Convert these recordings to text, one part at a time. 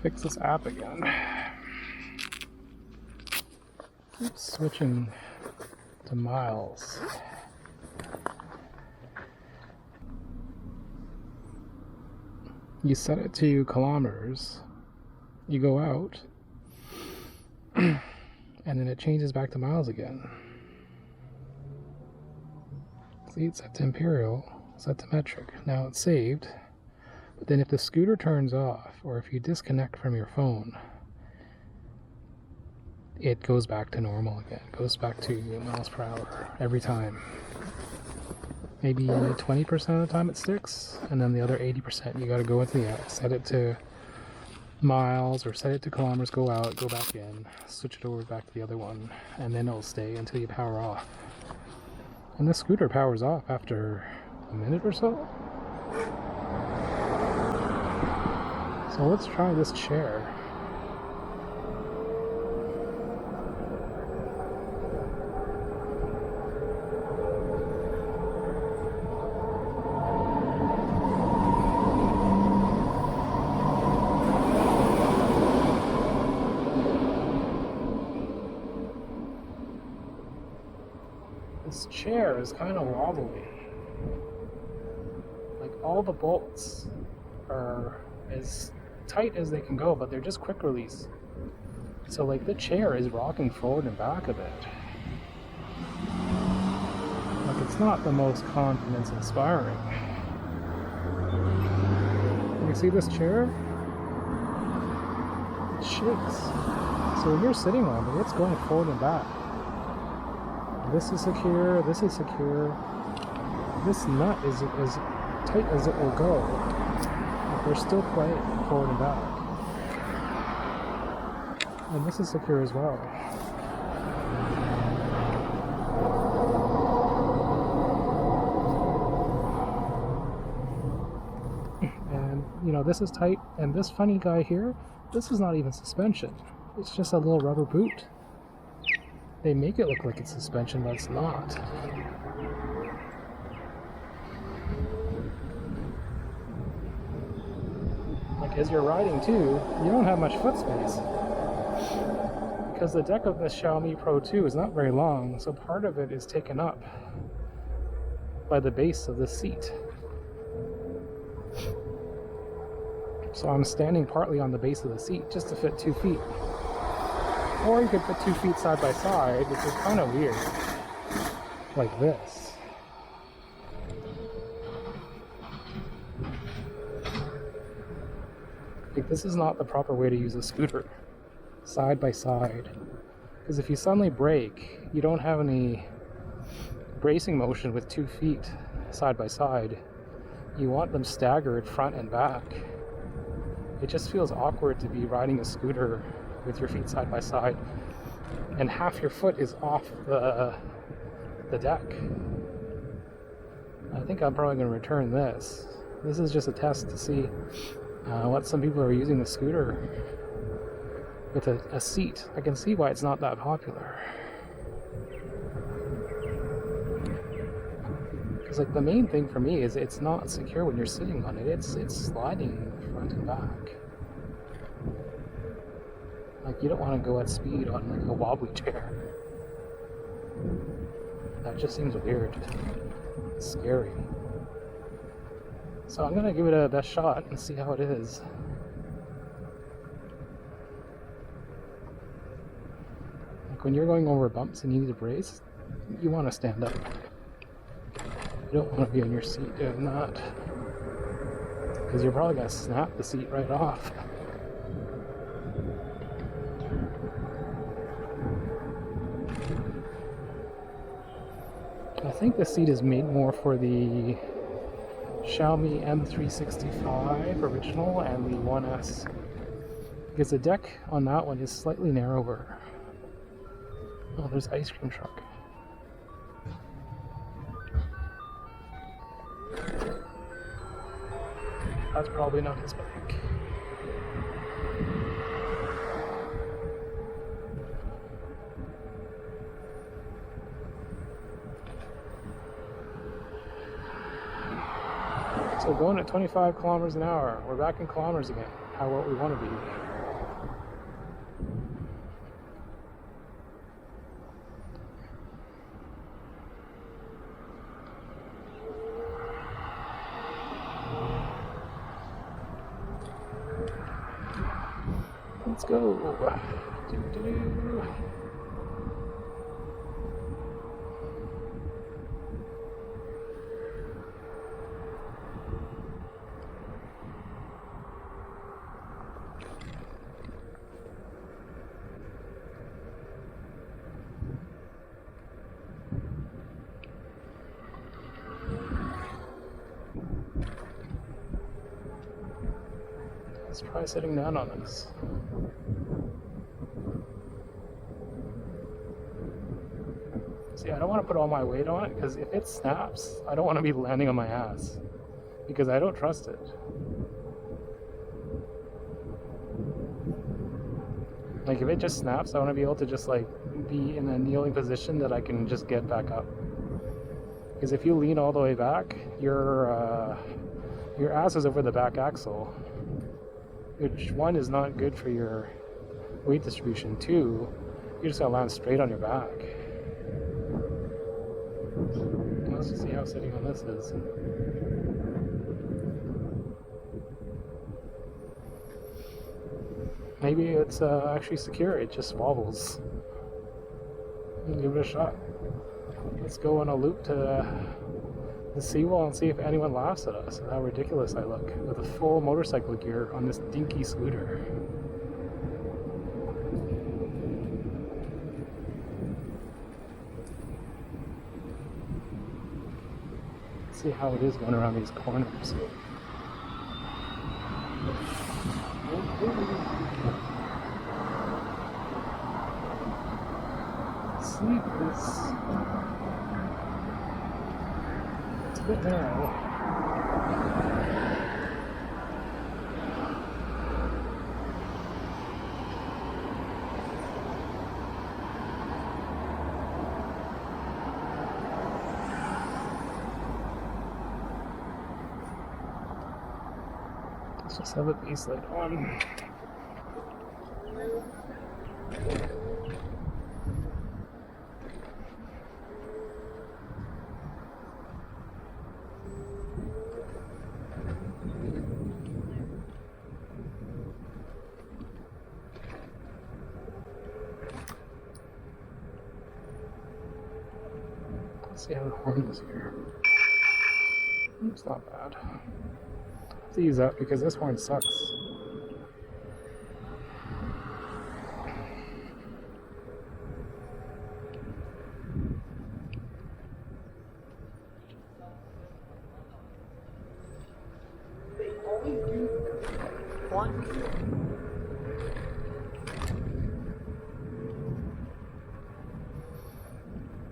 fix this app again. Keep switching to miles. You set it to kilometers, you go out, and then it changes back to miles again. See, it's set to imperial, set to metric. Now it's saved, but then if the scooter turns off, or if you disconnect from your phone, it goes back to normal again. It goes back to miles per hour every time. Maybe 20% of the time it sticks, and then the other 80% you gotta go into the app, set it to miles or set it to kilometers, go out, go back in, switch it over back to the other one, and then it'll stay until you power off. And this scooter powers off after a minute or so. So let's try this chair. This chair is kind of wobbly. Like, all the bolts are as tight as they can go, but they're just quick release. So like the chair is rocking forward and back a bit. Like, it's not the most confidence inspiring. You see this chair? It shakes. So when you're sitting on it, it's going forward and back. This is secure, this is secure. This nut is as tight as it will go. But they're still quite forward and back. And this is secure as well. And, you know, this is tight. And this funny guy here, this is not even suspension. It's just a little rubber boot. They make it look like it's suspension, but it's not. Like, as you're riding too, you don't have much foot space. Because the deck of the Xiaomi Pro2 is not very long, so part of it is taken up by the base of the seat. So I'm standing partly on the base of the seat just to fit 2 feet. Or you could put 2 feet side by side, which is kind of weird. Like this. Like, this is not the proper way to use a scooter. Side by side. Because if you suddenly brake, you don't have any bracing motion with 2 feet side by side. You want them staggered front and back. It just feels awkward to be riding a scooter with your feet side by side, and half your foot is off the deck. I think I'm probably going to return this. This is just a test to see what some people are using the scooter with a seat. I can see why it's not that popular. Because like the main thing for me is it's not secure when you're sitting on it. It's sliding front and back. Like, you don't want to go at speed on like a wobbly chair. That just seems weird. It's scary. So I'm gonna give it a best shot and see how it is. Like, when you're going over bumps and you need to brace, you want to stand up. You don't want to be on your seat doing that, because you're probably gonna snap the seat right off. I think the seat is made more for the Xiaomi M365 original and the 1S, because the deck on that one is slightly narrower. Oh, there's ice cream truck. That's probably not his bike. So going at 25 kilometers an hour, we're back in kilometers again, how what we want to be. Let's go. Doo-doo-doo. Let's try sitting down on this. See, I don't want to put all my weight on it because if it snaps, I don't want to be landing on my ass because I don't trust it. Like if it just snaps, I want to be able to just like be in a kneeling position that I can just get back up. Because if you lean all the way back, your ass is over the back axle, which one is not good for your weight distribution. Two, you're just gonna land straight on your back. Let's just see how sitting on this is. Maybe it's actually secure, it just wobbles. Give it a shot. Let's go on a loop to the seawall and see if anyone laughs at us and how ridiculous I look with a full motorcycle gear on this dinky scooter. Let's see how it is going around these corners. See this. It's a bit narrow. Let's just have a base light on. Let's see how the horn is here. It's not bad. I have to use that because this horn sucks.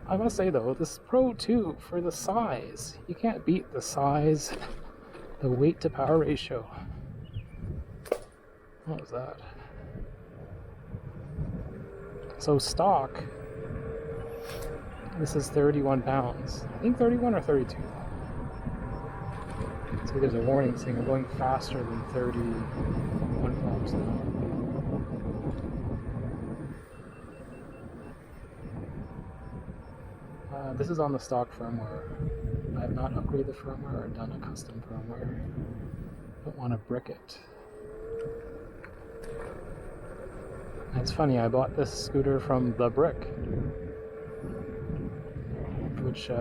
I must say though, this Pro 2, for the size, you can't beat the size, the weight to power ratio. What was that? So stock, this is 31 pounds. I think 31 or 32. See, there's a warning saying I'm going faster than 31 kilometers an hour. This is on the stock firmware. I have not upgraded the firmware or done a custom firmware. Don't want to brick it. And it's funny, I bought this scooter from The Brick, which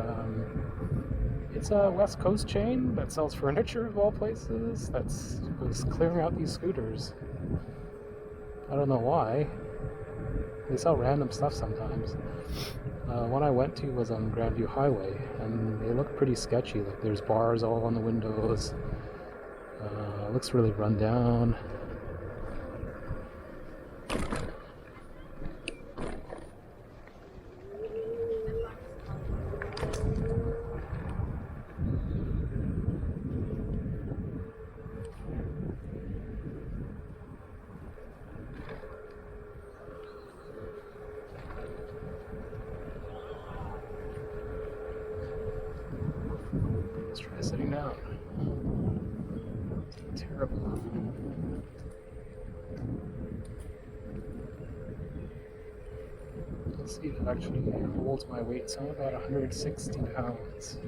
it's a West Coast chain that sells furniture of all places. Was clearing out these scooters. I don't know why. They sell random stuff sometimes. One I went to was on Grandview Highway, and they look pretty sketchy. Like there's bars all on the windows. Looks really run down. Let's try sitting down. It's terrible. Let's see if it actually holds my weight. So I'm about 160 pounds.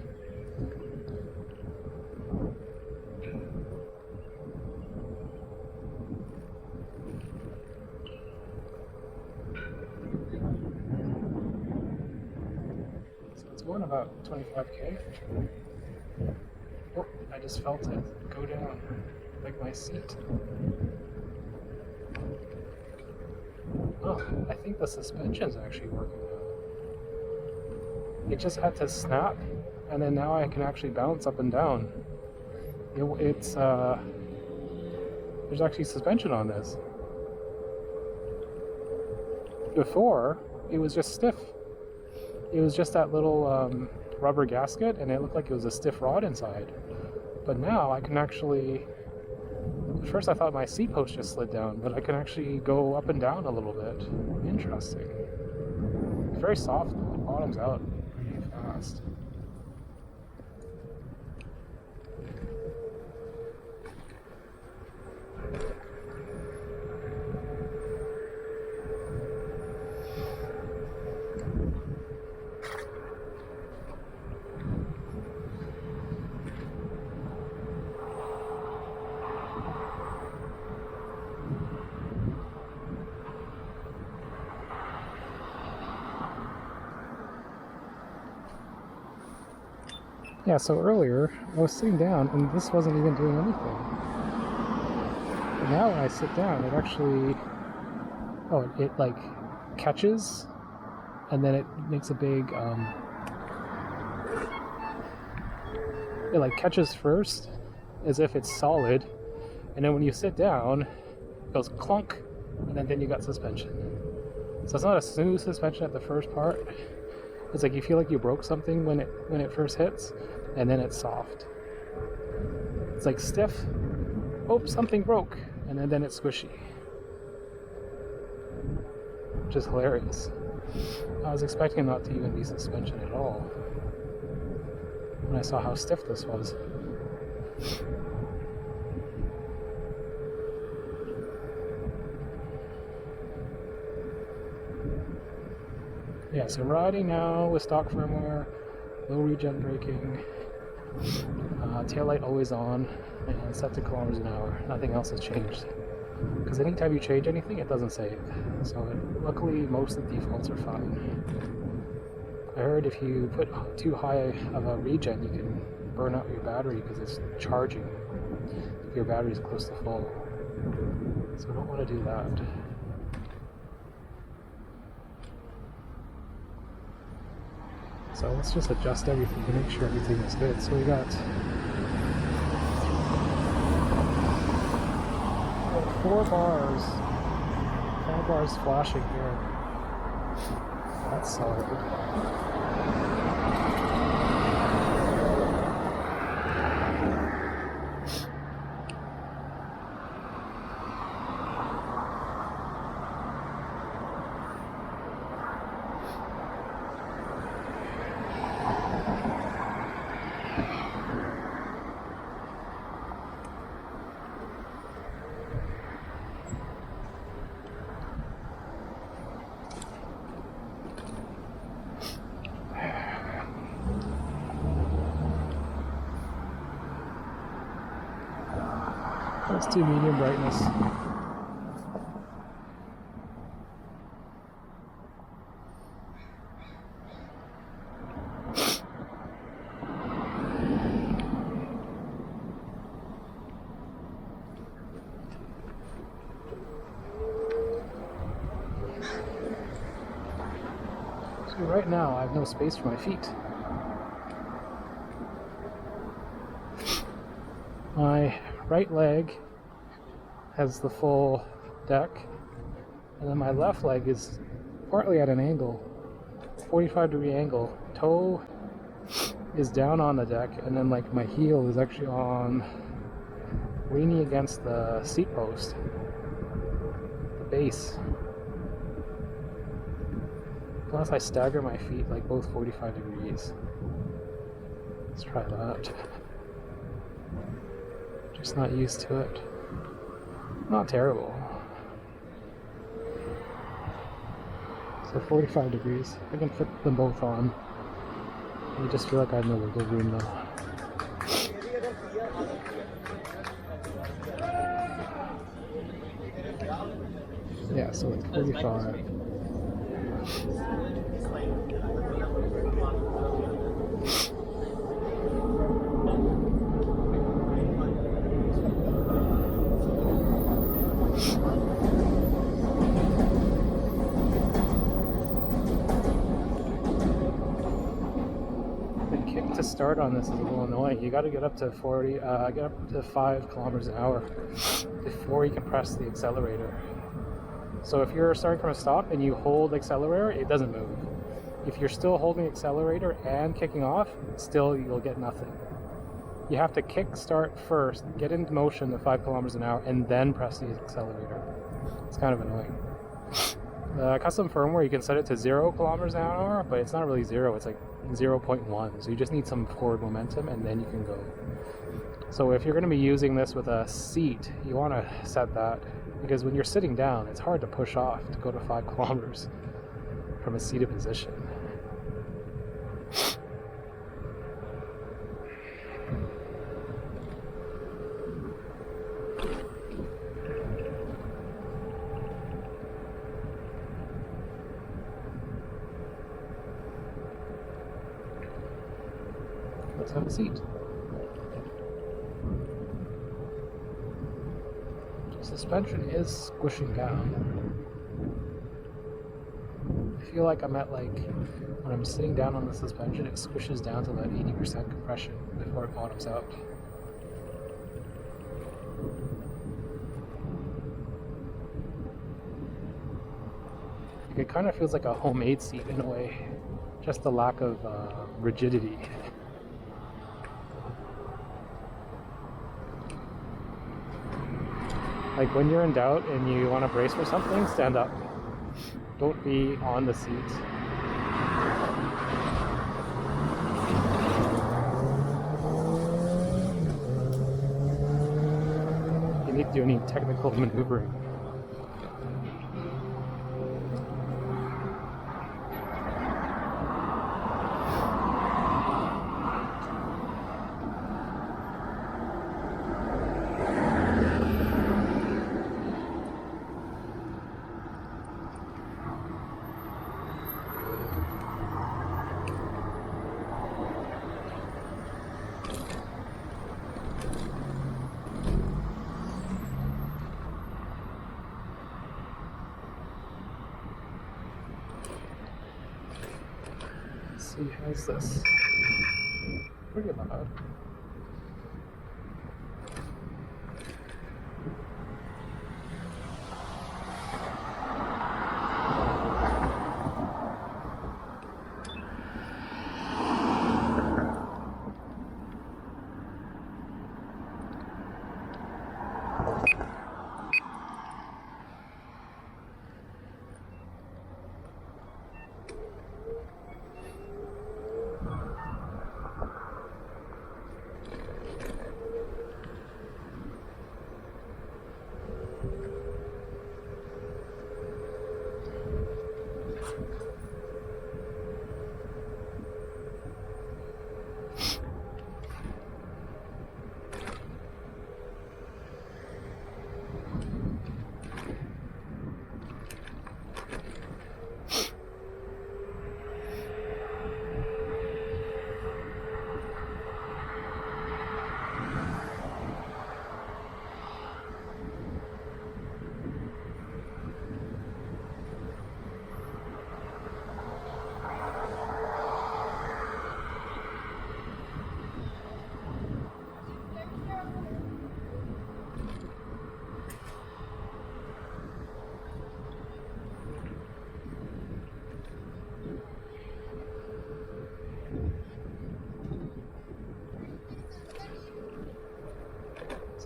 that? 25K? Oh, I just felt it go down, like my seat. Oh, I think the suspension's actually working now. It just had to snap, and then now I can actually bounce up and down. There's actually suspension on this. Before, it was just stiff. It was just that little rubber gasket, and it looked like it was a stiff rod inside. But now I can actually... At first I thought my seat post just slid down, but I can actually go up and down a little bit. Interesting. It's very soft though. It bottoms out pretty fast. Yeah, so earlier I was sitting down and this wasn't even doing anything. But now when I sit down, it actually, it like catches, and then it makes a big, it like catches first as if it's solid, and then when you sit down, it goes clunk, and then you got suspension. So it's not a smooth suspension at the first part. It's like you feel like you broke something when it first hits, and then it's soft. It's like stiff. Oh, something broke, and then it's squishy. Which is hilarious. I was expecting not to even be suspension at all when I saw how stiff this was. Yeah, so riding now with stock firmware, low regen braking, taillight always on, and set to kilometers an hour. Nothing else has changed. Because anytime you change anything, it doesn't save. So luckily, most of the defaults are fine. I heard if you put too high of a regen, you can burn out your battery because it's charging if your battery is close to full. So I don't want to do that. So let's just adjust everything to make sure everything is good. So we got 4 bars flashing here. That's solid. Let's do medium brightness. So right now I have no space for my feet. My right leg has the full deck, and then my left leg is partly at an angle, 45-degree angle. Toe is down on the deck, and then like my heel is actually leaning against the seat post, the base. Plus I stagger my feet like both 45 degrees. Let's try that. Just not used to it. Not terrible. So 45 degrees. I can fit them both on. I just feel like I have no wiggle room though. Yeah, so it's 45. kick to start on this is a little annoying. You got to get up to 5 kilometers an hour before you can press the accelerator. So if you're starting from a stop and you hold accelerator, it doesn't move. If you're still holding accelerator and kicking off, still you'll get nothing. You have to kick start first, get into motion at 5 kilometers an hour, and then press the accelerator. It's kind of annoying. The custom firmware, you can set it to 0 kilometers an hour, but it's not really 0, it's like 0.1. So you just need some forward momentum and then you can go. So if you're going to be using this with a seat, you want to set that, because when you're sitting down, it's hard to push off to go to 5 kilometers from a seated position. Let's have a seat. Suspension is squishing down. I feel like I'm at when I'm sitting down on the suspension, it squishes down to about 80% compression before it bottoms out. It kind of feels like a homemade seat in a way, just the lack of rigidity. Like when you're in doubt and you want to brace for something, stand up. Don't be on the seat. You need to do any technical maneuvering. See, how's this? Pretty loud.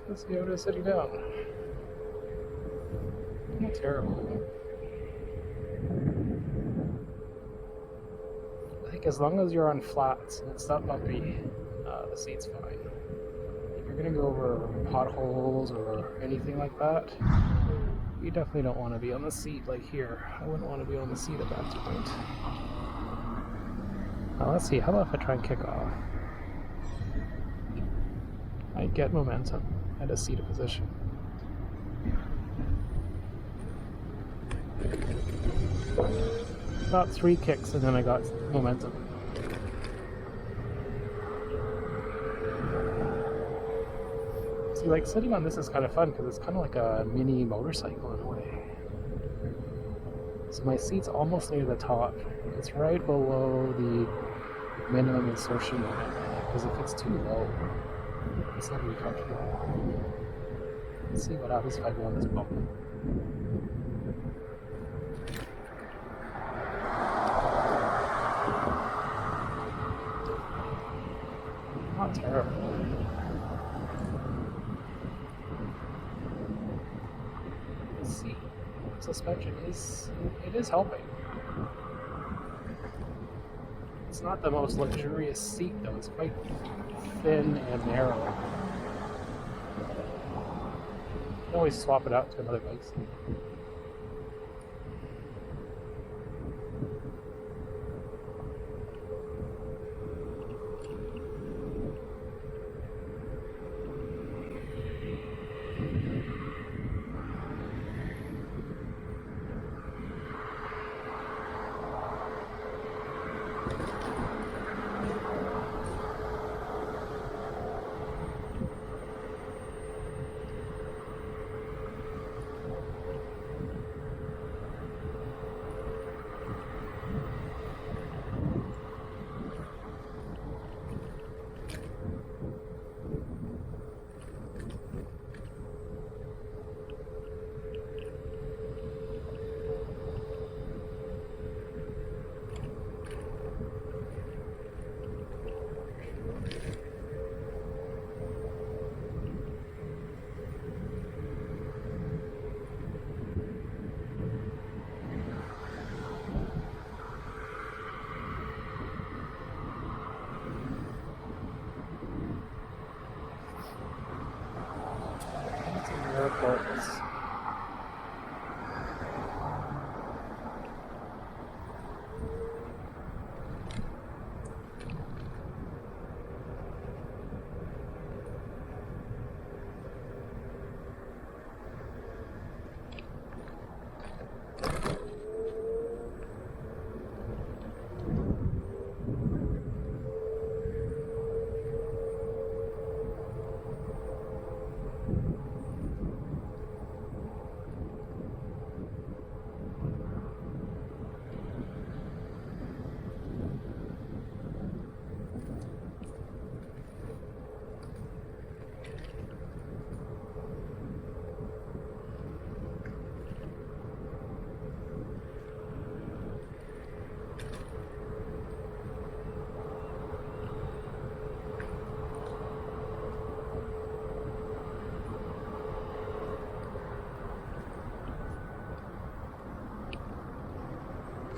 Let's see how it is sitting down. Not terrible. I think as long as you're on flats and it's not bumpy, the seat's fine. If you're gonna go over potholes or anything like that, you definitely don't want to be on the seat like here. I wouldn't want to be on the seat at that point. Now let's see, how about if I try and kick off? I get momentum at a seated position. About 3 kicks and then I got momentum. See, like sitting on this is kind of fun because it's kind of like a mini motorcycle in a way. So my seat's almost near the top. It's right below the minimum insertion limit, because if it's too low, it's not going to be comfortable. Let's see what happens if I go on this bump. Not terrible. Let's see. Suspension is helping. It's not the most luxurious seat though, it's quite thin and narrow. You can always swap it out to another bike seat. Airports.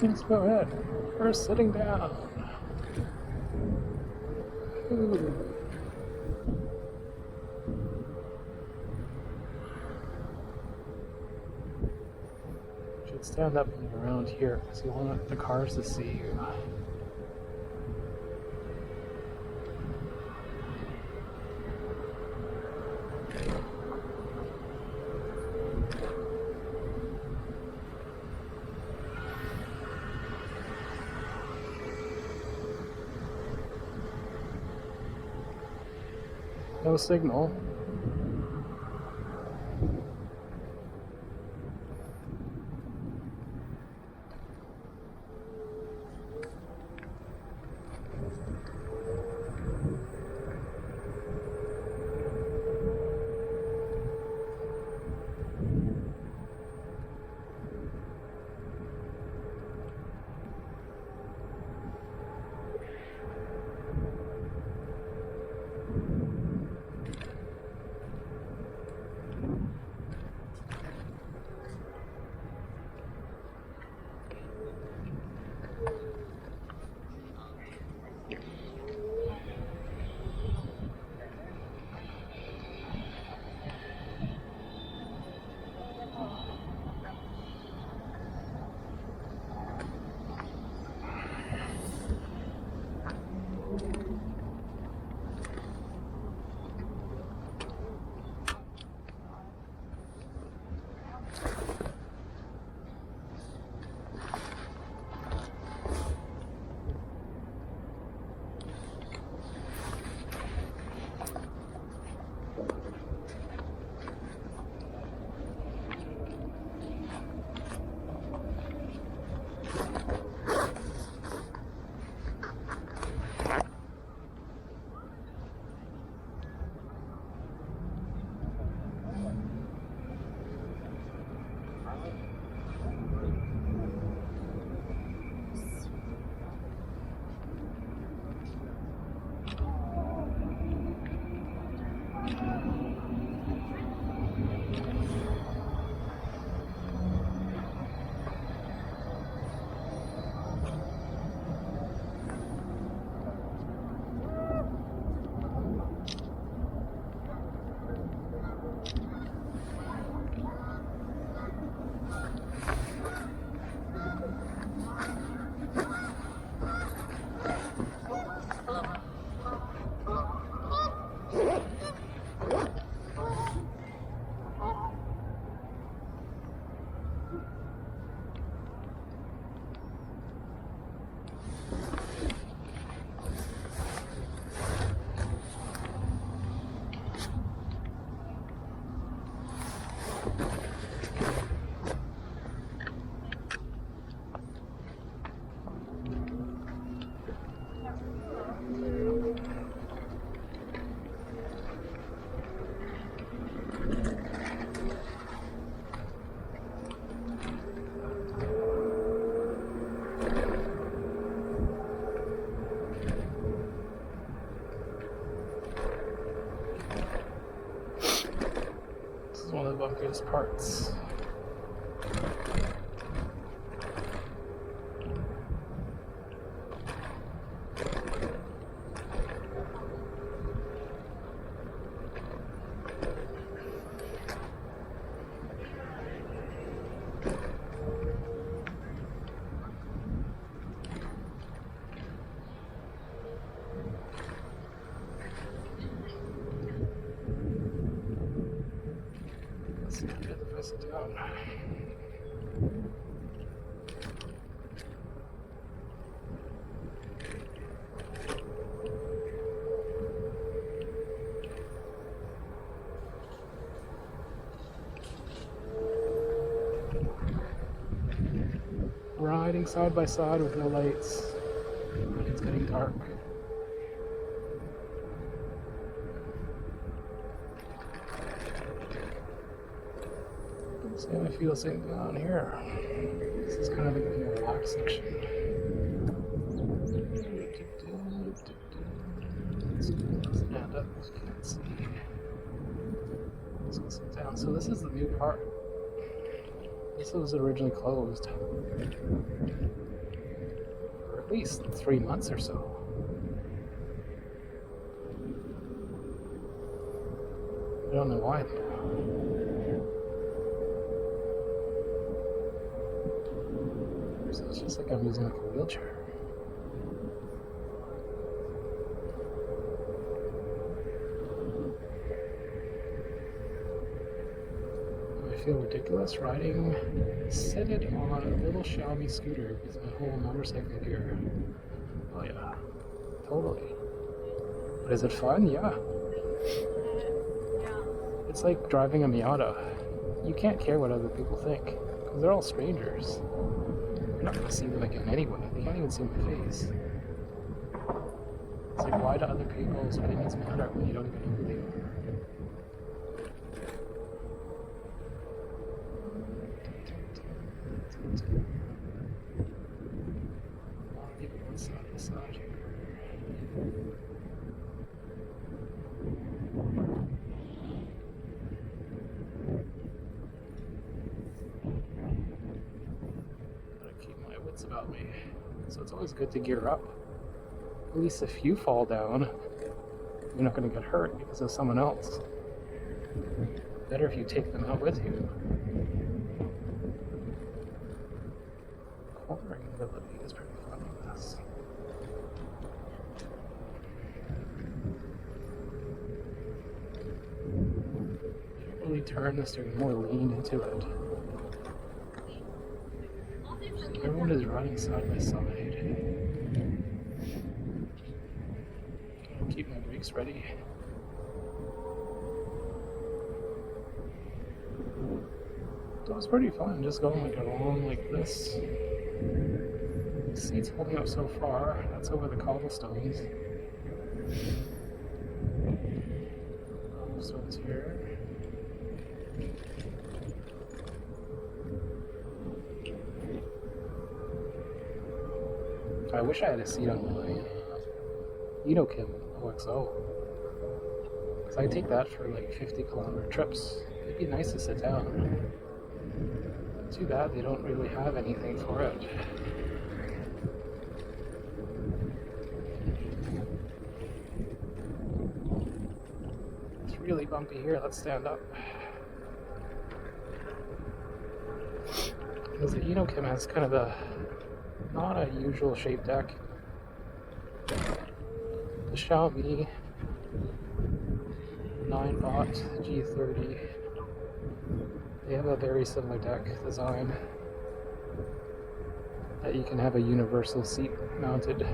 Yes, go ahead. We're sitting down. Ooh. Should stand up around here because you want the cars to see you. No signal. bumpiest parts. Down. Riding side by side with no lights. It's getting dark. Same, I feel the same down here. This is kind of the more relaxed section. Stand up, you can't see. Let's go sit down. So this is the new part. This was originally closed for at least 3 months or so. I don't know why though. So it's just like I'm using like a wheelchair. I feel ridiculous riding seated on a little Xiaomi scooter with my whole motorcycle gear. Oh yeah, totally. But is it fun? Yeah. It's like driving a Miata. You can't care what other people think, because they're all strangers. You're not going to see them again anyway. They can't even see my face. It's like, why do other people's opinions matter when you don't even know who they are? A lot of people on side to side here. About me, so it's always good to gear up. At least if you fall down, you're not going to get hurt because of someone else. Better if you take them out with you. Cornering ability is pretty fun with this. You don't really turn this, you're more lean into it. Everyone is riding side by side. Keep my brakes ready. That was pretty fun, just going like along like this. The seat's holding up so far. That's over the cobblestones. Cobblestones here. I wish I had a seat on my Xiaomi OXO. Because I take that for like 50-kilometer trips. It'd be nice to sit down. Too bad they don't really have anything for it. It's really bumpy here. Let's stand up. Because the Xiaomi has kind of a not a usual shape deck. The Xiaomi 9-bot G30, they have a very similar deck design that you can have a universal seat mounted.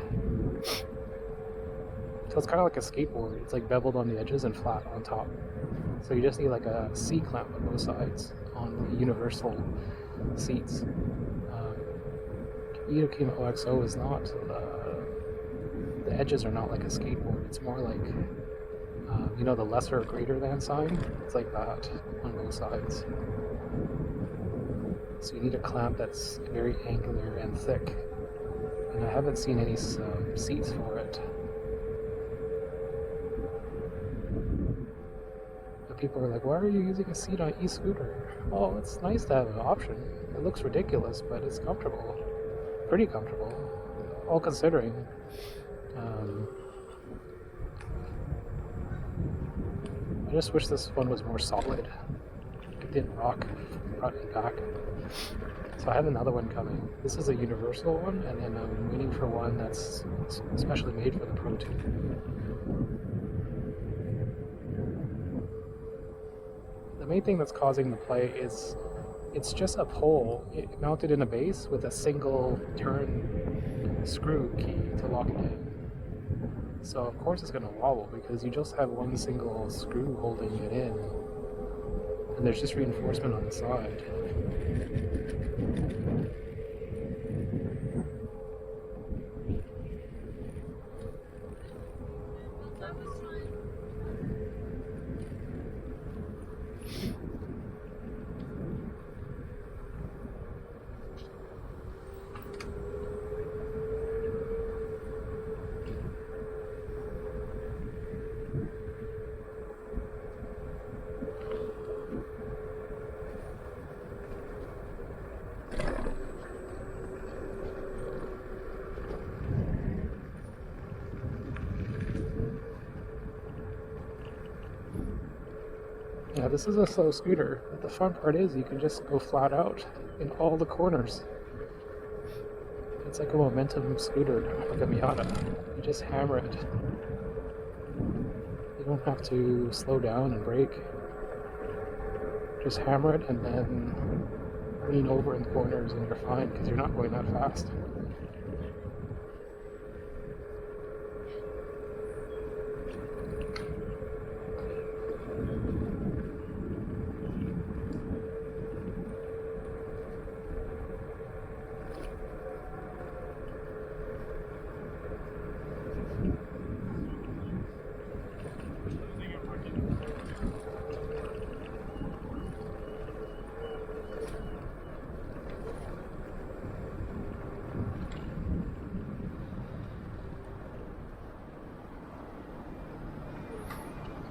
So it's kind of like a skateboard. It's like beveled on the edges and flat on top. So you just need like a C-clamp on both sides on the universal seats. Xiaomi OXO is not, the edges are not like a skateboard. It's more like, you know, the lesser or greater than sign? It's like that on both sides. So you need a clamp that's very angular and thick. And I haven't seen any seats for it. people are like, why are you using a seat on e-scooter? Oh, it's nice to have an option. It looks ridiculous, but it's comfortable. Pretty comfortable, all considering. I just wish this one was more solid. It didn't rock front and back. So I have another one coming. This is a universal one, and then I'm waiting for one that's especially made for the Pro 2. The main thing that's causing the play is it's just a pole mounted in a base with a single turn screw key to lock it in. So of course it's going to wobble because you just have one single screw holding it in, and there's just reinforcement on the side. Yeah, this is a slow scooter, but the fun part is you can just go flat out in all the corners. It's like a momentum scooter, like a Miata. You just hammer it. You don't have to slow down and brake. Just hammer it and then lean over in corners and you're fine because you're not going that fast.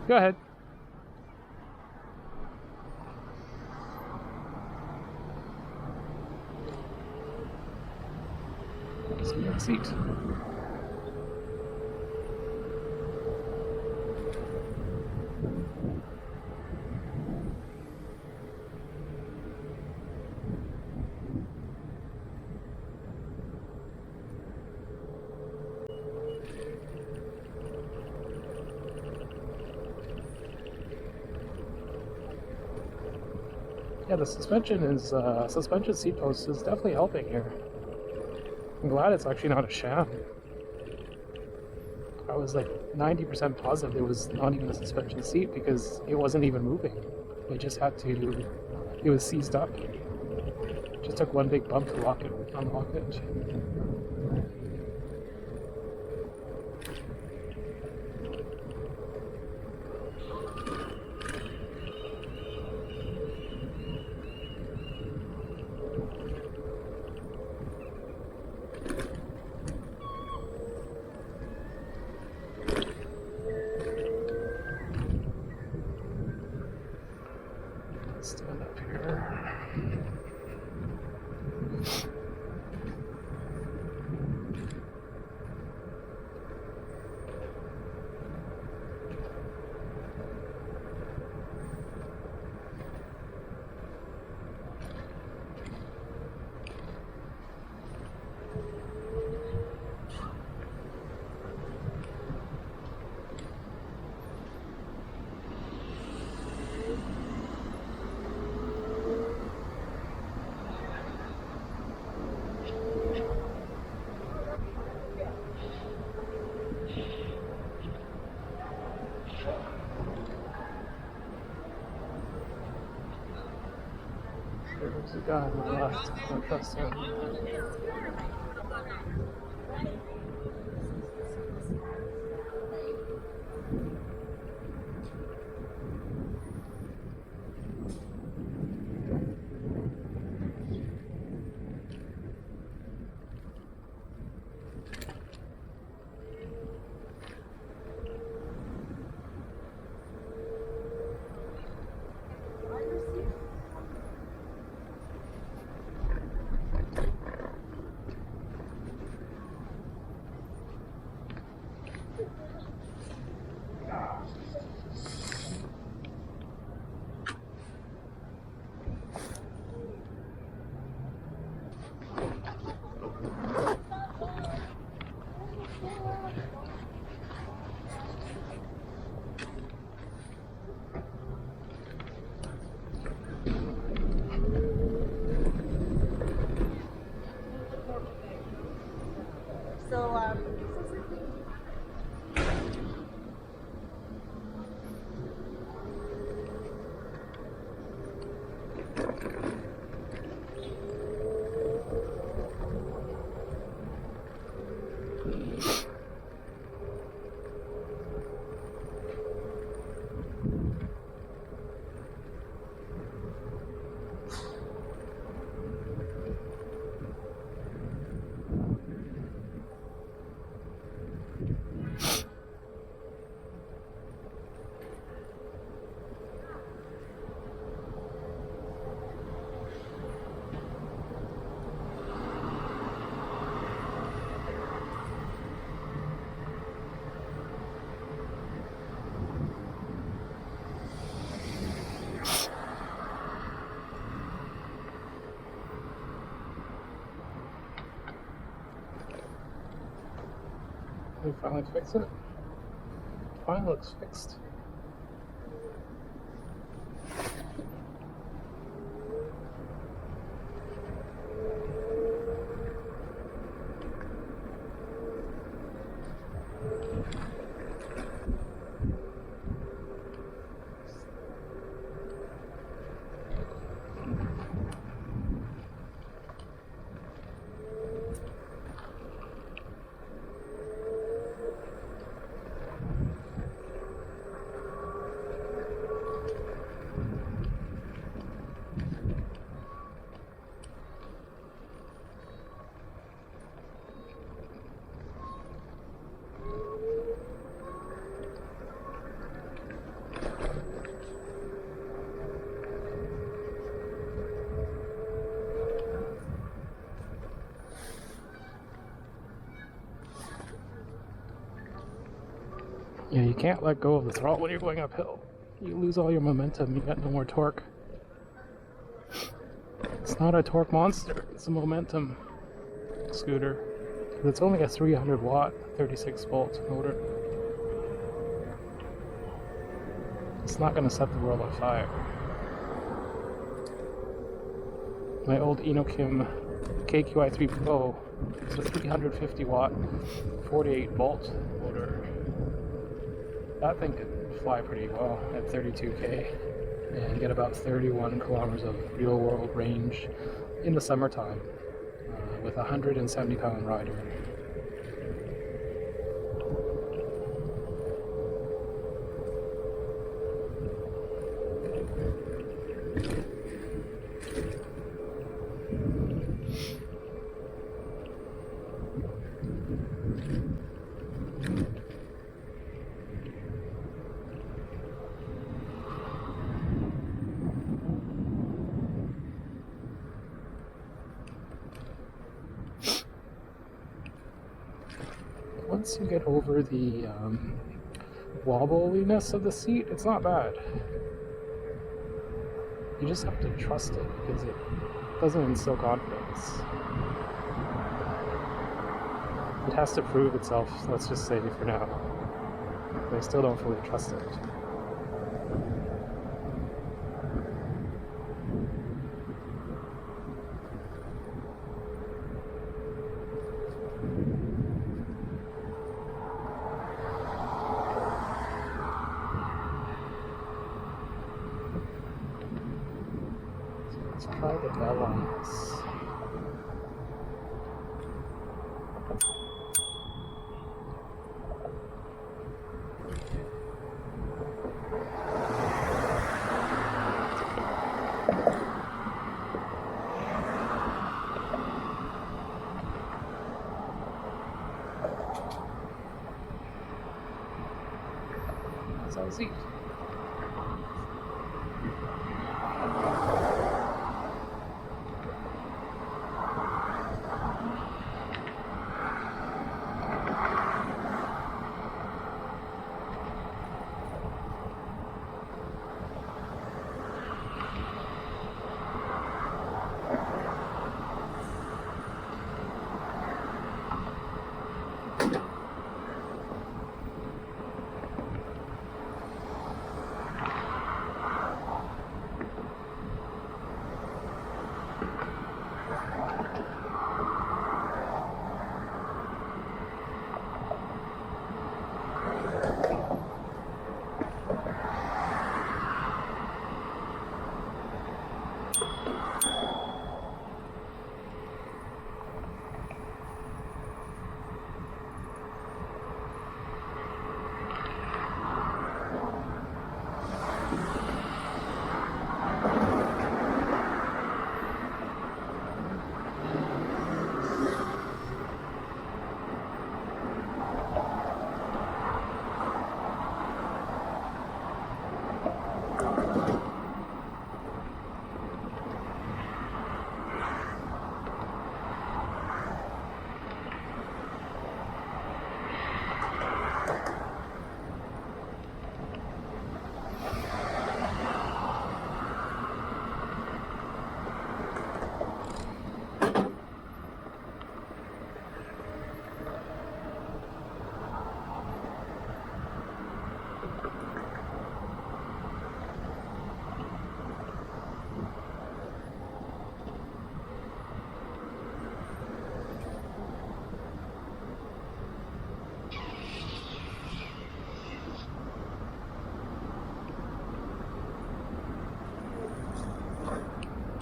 Go ahead. So you have a seat. Yeah, the suspension seat post is definitely helping here. I'm glad it's actually not a sham. I was like 90% positive it was not even a suspension seat because it wasn't even moving. It was seized up. Just took one big bump to unlock it. Stand up here. There's a guy on the left. I don't trust him. We finally fix it. Finally looks fixed. Yeah, you can't let go of the throttle when you're going uphill. You lose all your momentum, you got no more torque. It's not a torque monster, it's a momentum scooter. It's only a 300 watt, 36 volt motor. It's not going to set the world on fire. My old Inokim KQi3 Pro is a 350 watt, 48 volt motor. That thing could fly pretty well at 32k and get about 31 kilometers of real world range in the summertime with a 170 pound rider. Once you get over the wobbliness of the seat, it's not bad. You just have to trust it because it doesn't instill confidence. It has to prove itself, let's just say, for now. But I still don't fully trust it. Let's try the bell on this. Sounds neat.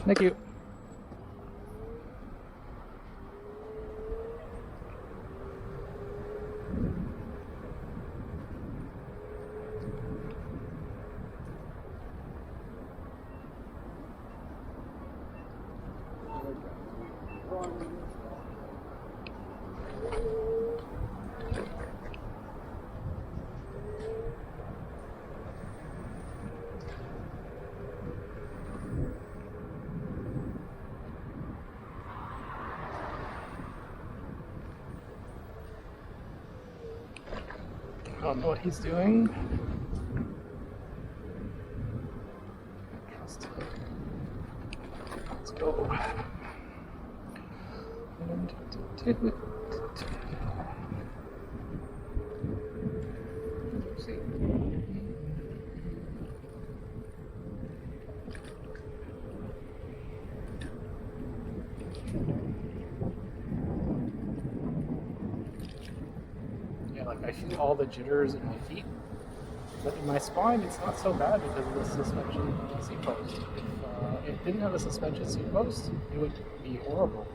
Thank you. I don't know what he's doing. Trust him. Let's go. See. Yeah, like I feel all the jitters in my feet, but in my spine it's not so bad because of the suspension seat post. If it didn't have a suspension seat post, it would be horrible.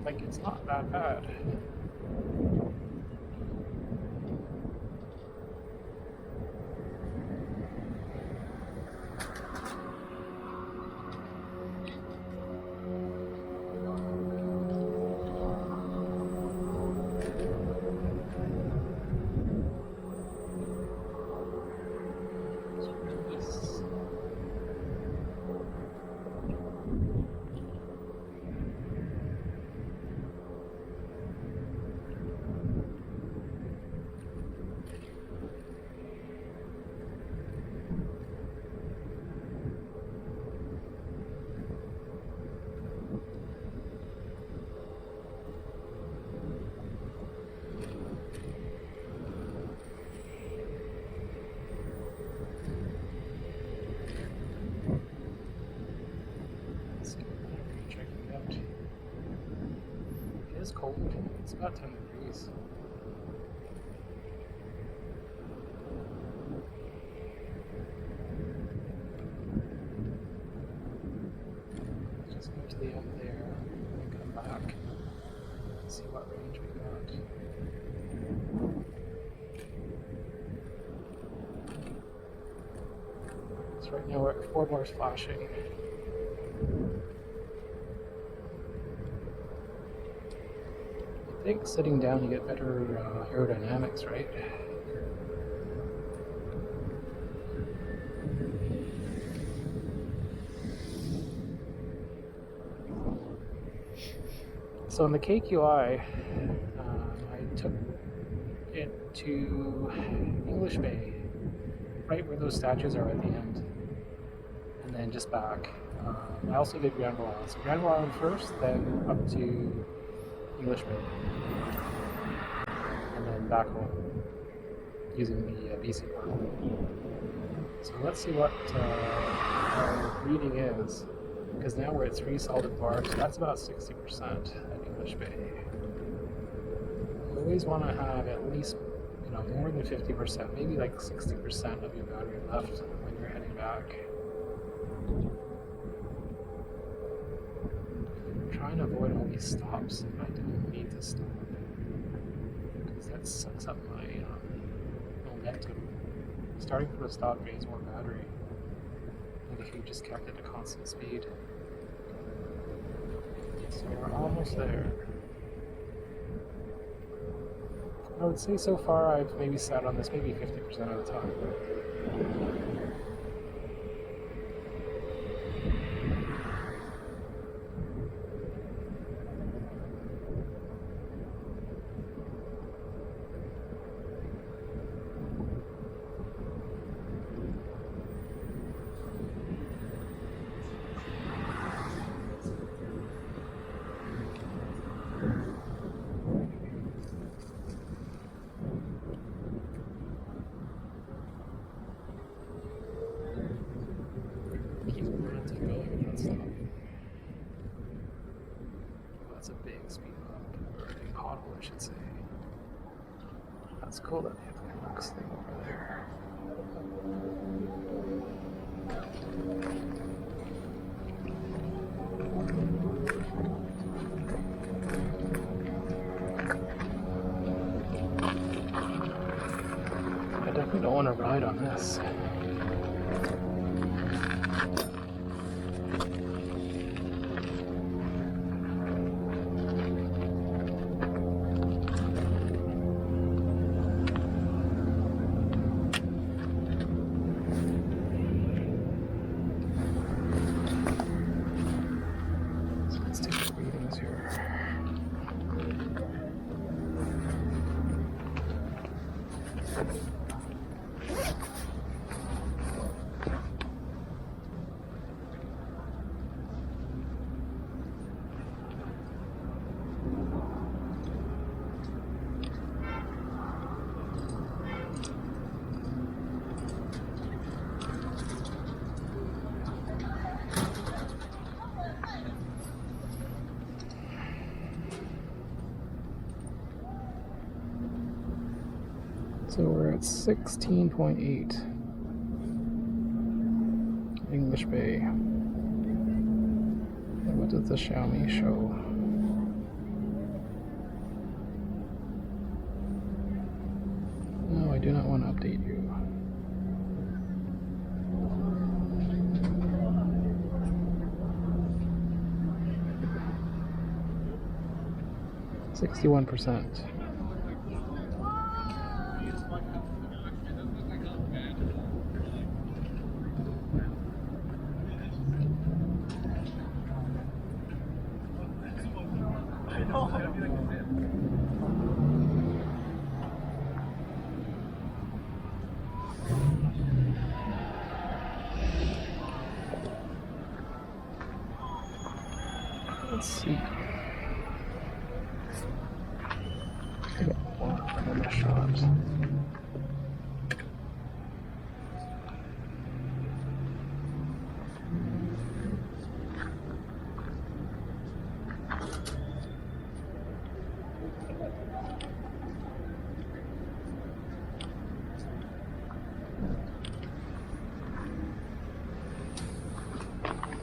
Like, it's not that bad. It is cold. It's about 10 degrees. Just go to the end there and come back and see what range we got. So right now we're at 4 bars flashing. I think sitting down you get better aerodynamics, right? So in the KQI, I took it to English Bay, right where those statues are at the end, and then just back. I also did Granville Island. So Granville Island first, then up to English Bay, and then back home using the BC one. So let's see what our reading is, because now we're at 3 solid bars, so that's about 60% at English Bay. You always want to have at least, more than 50%, maybe like 60% of your battery left when you're heading back. Trying to avoid all these stops if I don't need to stop, because that sucks up my momentum. Starting from a stop drains more battery than if you just kept it at constant speed. So we're almost there. I would say so far I've maybe sat on this maybe 50% of the time. That's a big speed bump, or a big pothole, I should say. That's cool that they have the Lux thing over there. I definitely don't want to ride on this. So let's take the readings here. So we're at 16.8 English Bay. And what does the Xiaomi show? No, I do not want to update you. %61%. Let's see. I got one in the shops.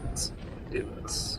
Let's do this.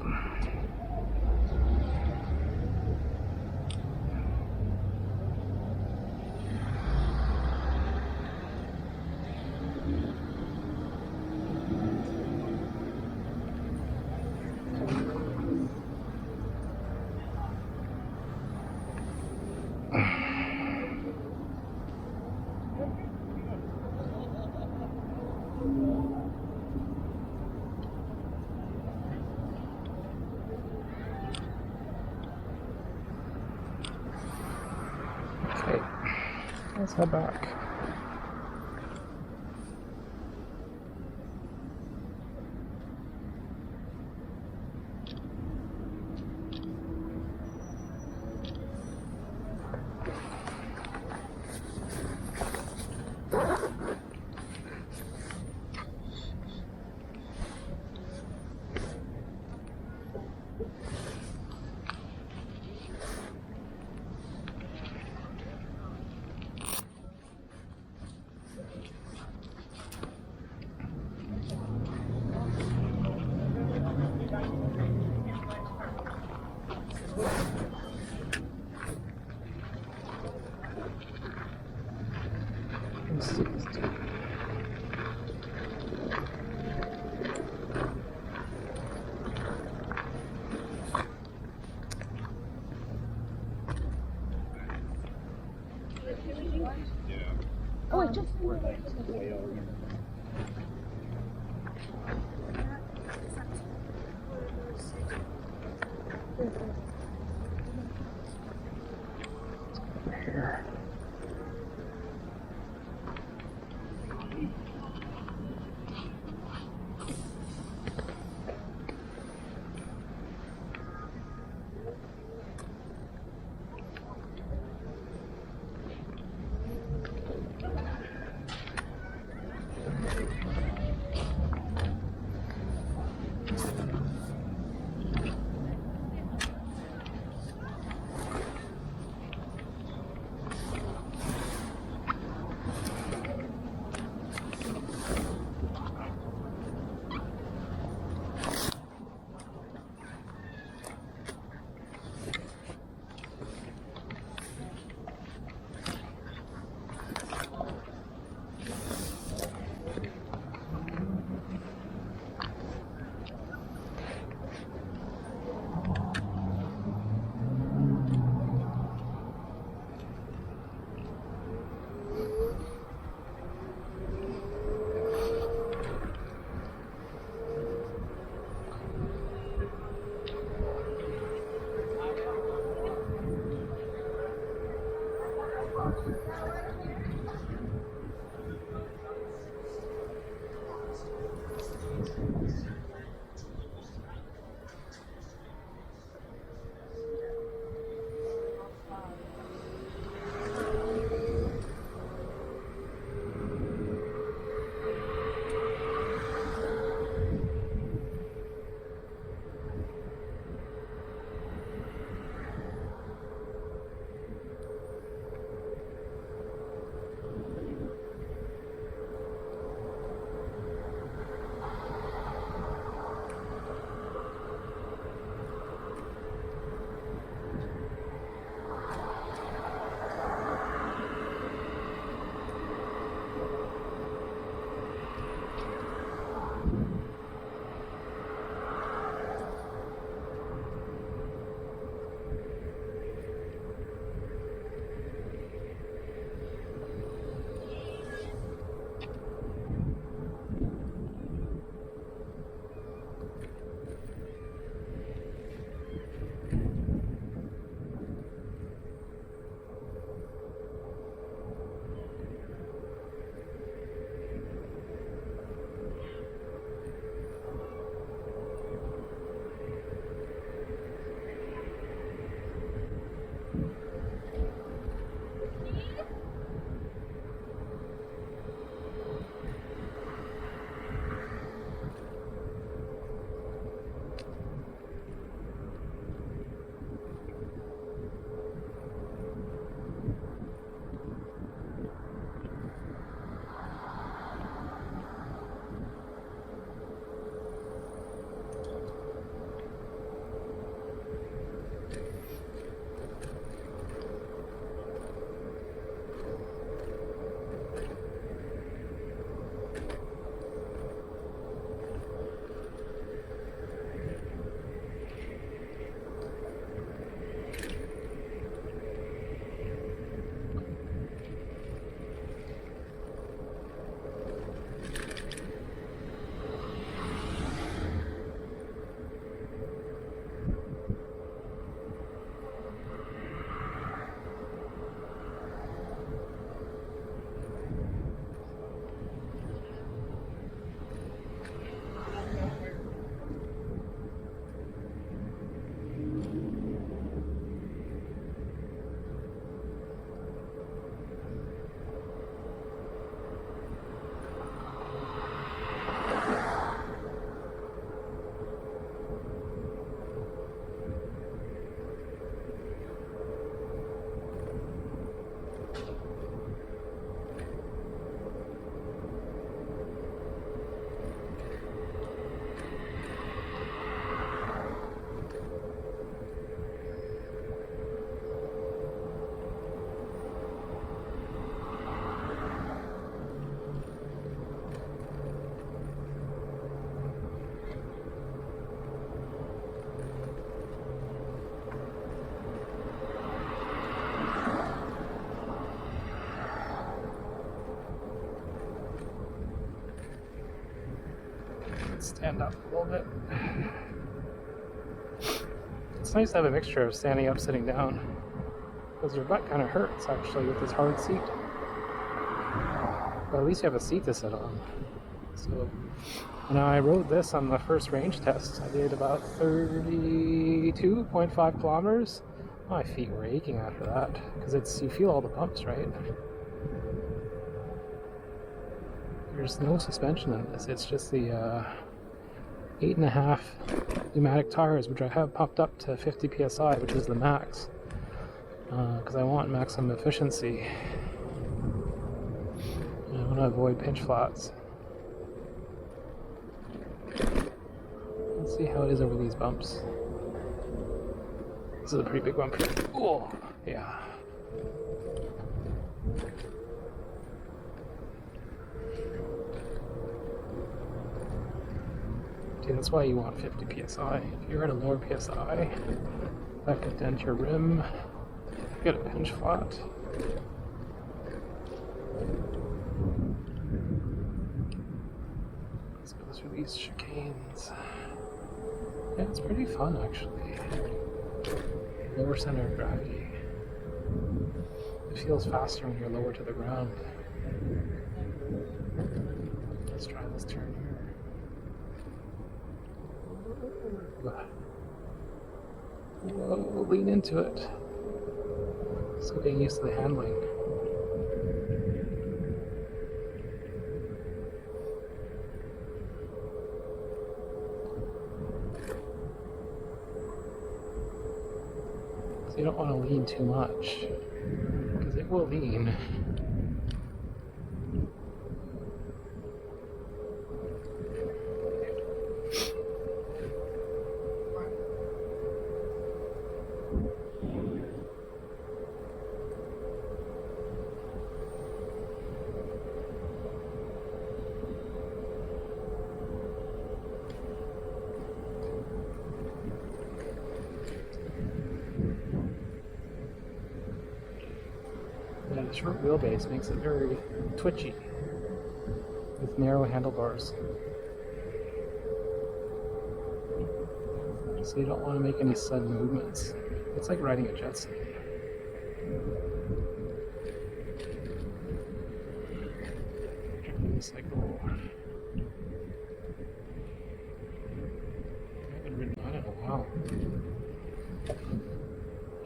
Okay, let's head back. Oh, I just. Here. Stand up a little bit. It's nice to have a mixture of standing up, sitting down, because your butt kind of hurts actually with this hard seat. But at least you have a seat to sit on. So now I rode this on the first range test. I did about 32.5 kilometers. My feet were aching after that because you feel all the bumps, right? There's no suspension in this. It's just the 8.5 pneumatic tires, which I have popped up to 50 psi, which is the max, because I want maximum efficiency. And I want to avoid pinch flats. Let's see how it is over these bumps. This is a pretty big bump here. Oh, yeah. See, that's why you want 50 psi. If you're at a lower psi, that could dent your rim. Get a pinch flat. Let's go through these chicanes. Yeah, it's pretty fun actually. Lower center of gravity. It feels faster when you're lower to the ground. Let's try this turn here. Whoa, lean into it. So getting used to the handling. So you don't want to lean too much, because it will lean. Yeah, the short wheelbase makes it very twitchy with narrow handlebars. So you don't want to make any sudden movements. It's like riding a jet ski. Cycle. I haven't ridden on it in a while.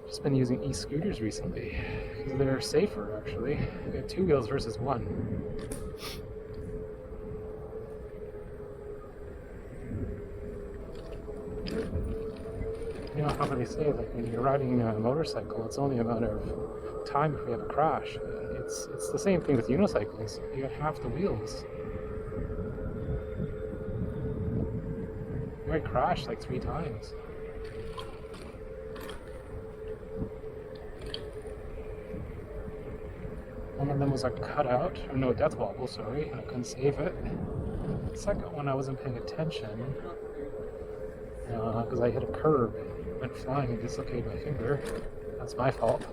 Just been using e-scooters recently because they're safer actually. You got 2 wheels versus 1. You know how they say, like when you're riding a motorcycle, it's only a matter of time if we have a crash. It's the same thing with unicycles. You got half the wheels. You might crash like 3 times. One of them was a cutout, or no, death wobble, sorry, and I couldn't save it. The second one I wasn't paying attention because I hit a curb, went flying and dislocated my finger. That's my fault.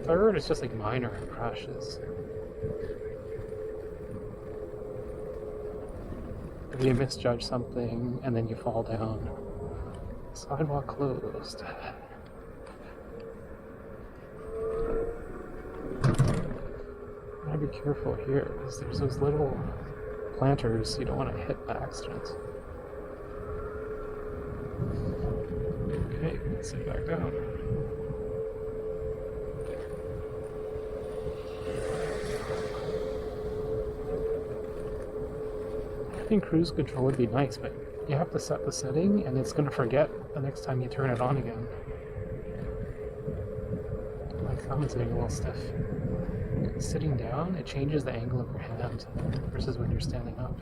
Third is just like minor crashes. If you misjudge something and then you fall down. Sidewalk closed. Gotta be careful here because there's those little planters you don't want to hit by accident. Okay, let's sit back down. I think cruise control would be nice, but you have to set the setting and it's going to forget the next time you turn it on again. My thumb is getting a little stiff. Sitting down, it changes the angle of your hand versus when you're standing up.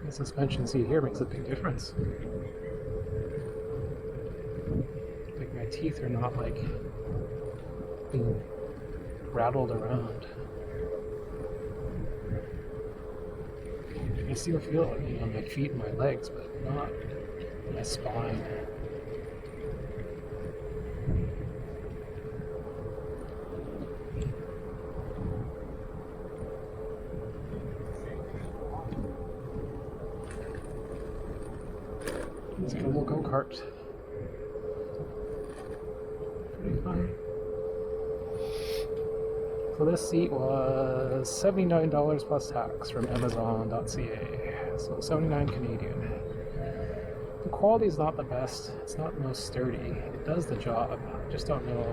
The suspension seat here makes a big difference. Like my teeth are not like being rattled around. I still feel it on my feet and my legs, but not my spine. Let's get a little go-kart. Pretty fun. So this seat was $79 plus tax from Amazon.ca, so $79 Canadian. The quality is not the best, it's not the most sturdy. It does the job, I just don't know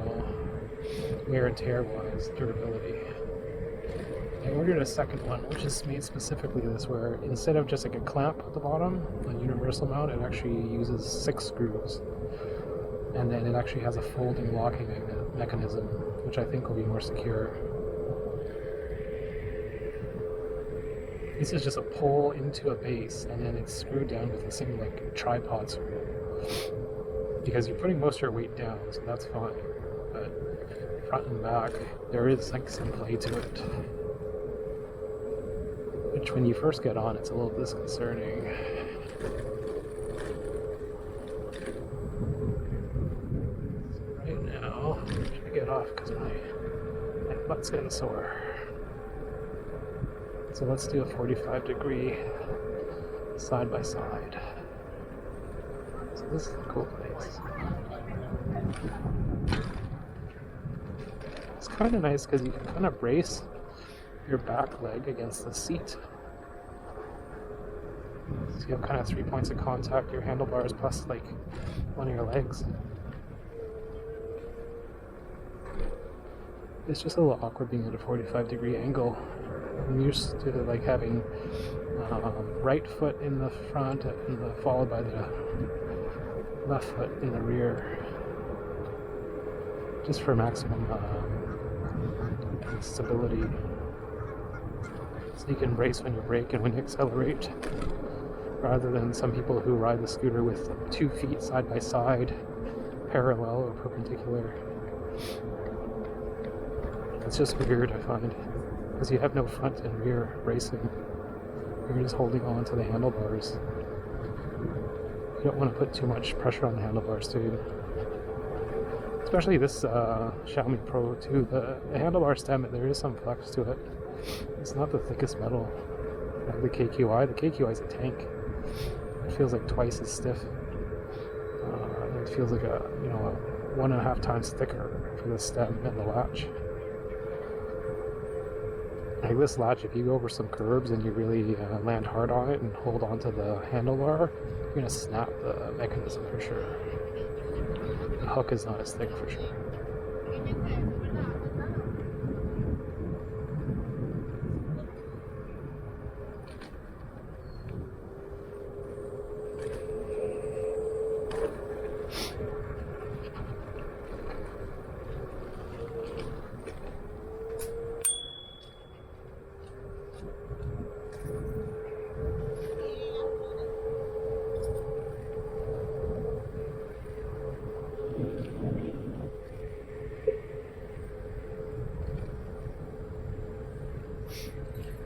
wear and tear wise, durability. I ordered a second one, which is made specifically this, where instead of just like a clamp at the bottom, a universal mount, it actually uses 6 screws. And then it actually has a folding locking mechanism, which I think will be more secure. This is just a pull into a base, and then it's screwed down with a single like tripod screw. Because you're putting most of your weight down, so that's fine. But front and back, there is like some play to it. Which when you first get on, it's a little disconcerting. Right now, I'm trying to get off because my butt's getting sore. So let's do a 45-degree side by side. So this is a cool place. It's kind of nice because you can kind of brace your back leg against the seat. So you have kind of 3 points of contact, your handlebars plus like one of your legs. It's just a little awkward being at a 45-degree angle. I'm used to like having right foot in the front and followed by the left foot in the rear, just for maximum stability. So you can brace when you brake and when you accelerate, rather than some people who ride the scooter with 2 feet side by side, parallel or perpendicular. It's just weird, I find, because you have no front and rear bracing. You're just holding on to the handlebars. You don't want to put too much pressure on the handlebars too. Especially this Xiaomi Pro2, the handlebar stem, there is some flex to it. It's not the thickest metal like the KQI. The KQI is a tank. It feels like twice as stiff. It feels like a 1.5 times thicker for the stem and the latch. Like this latch, if you go over some curbs and you really land hard on it and hold onto the handlebar, you're going to snap the mechanism for sure. The hook is not as thick for sure.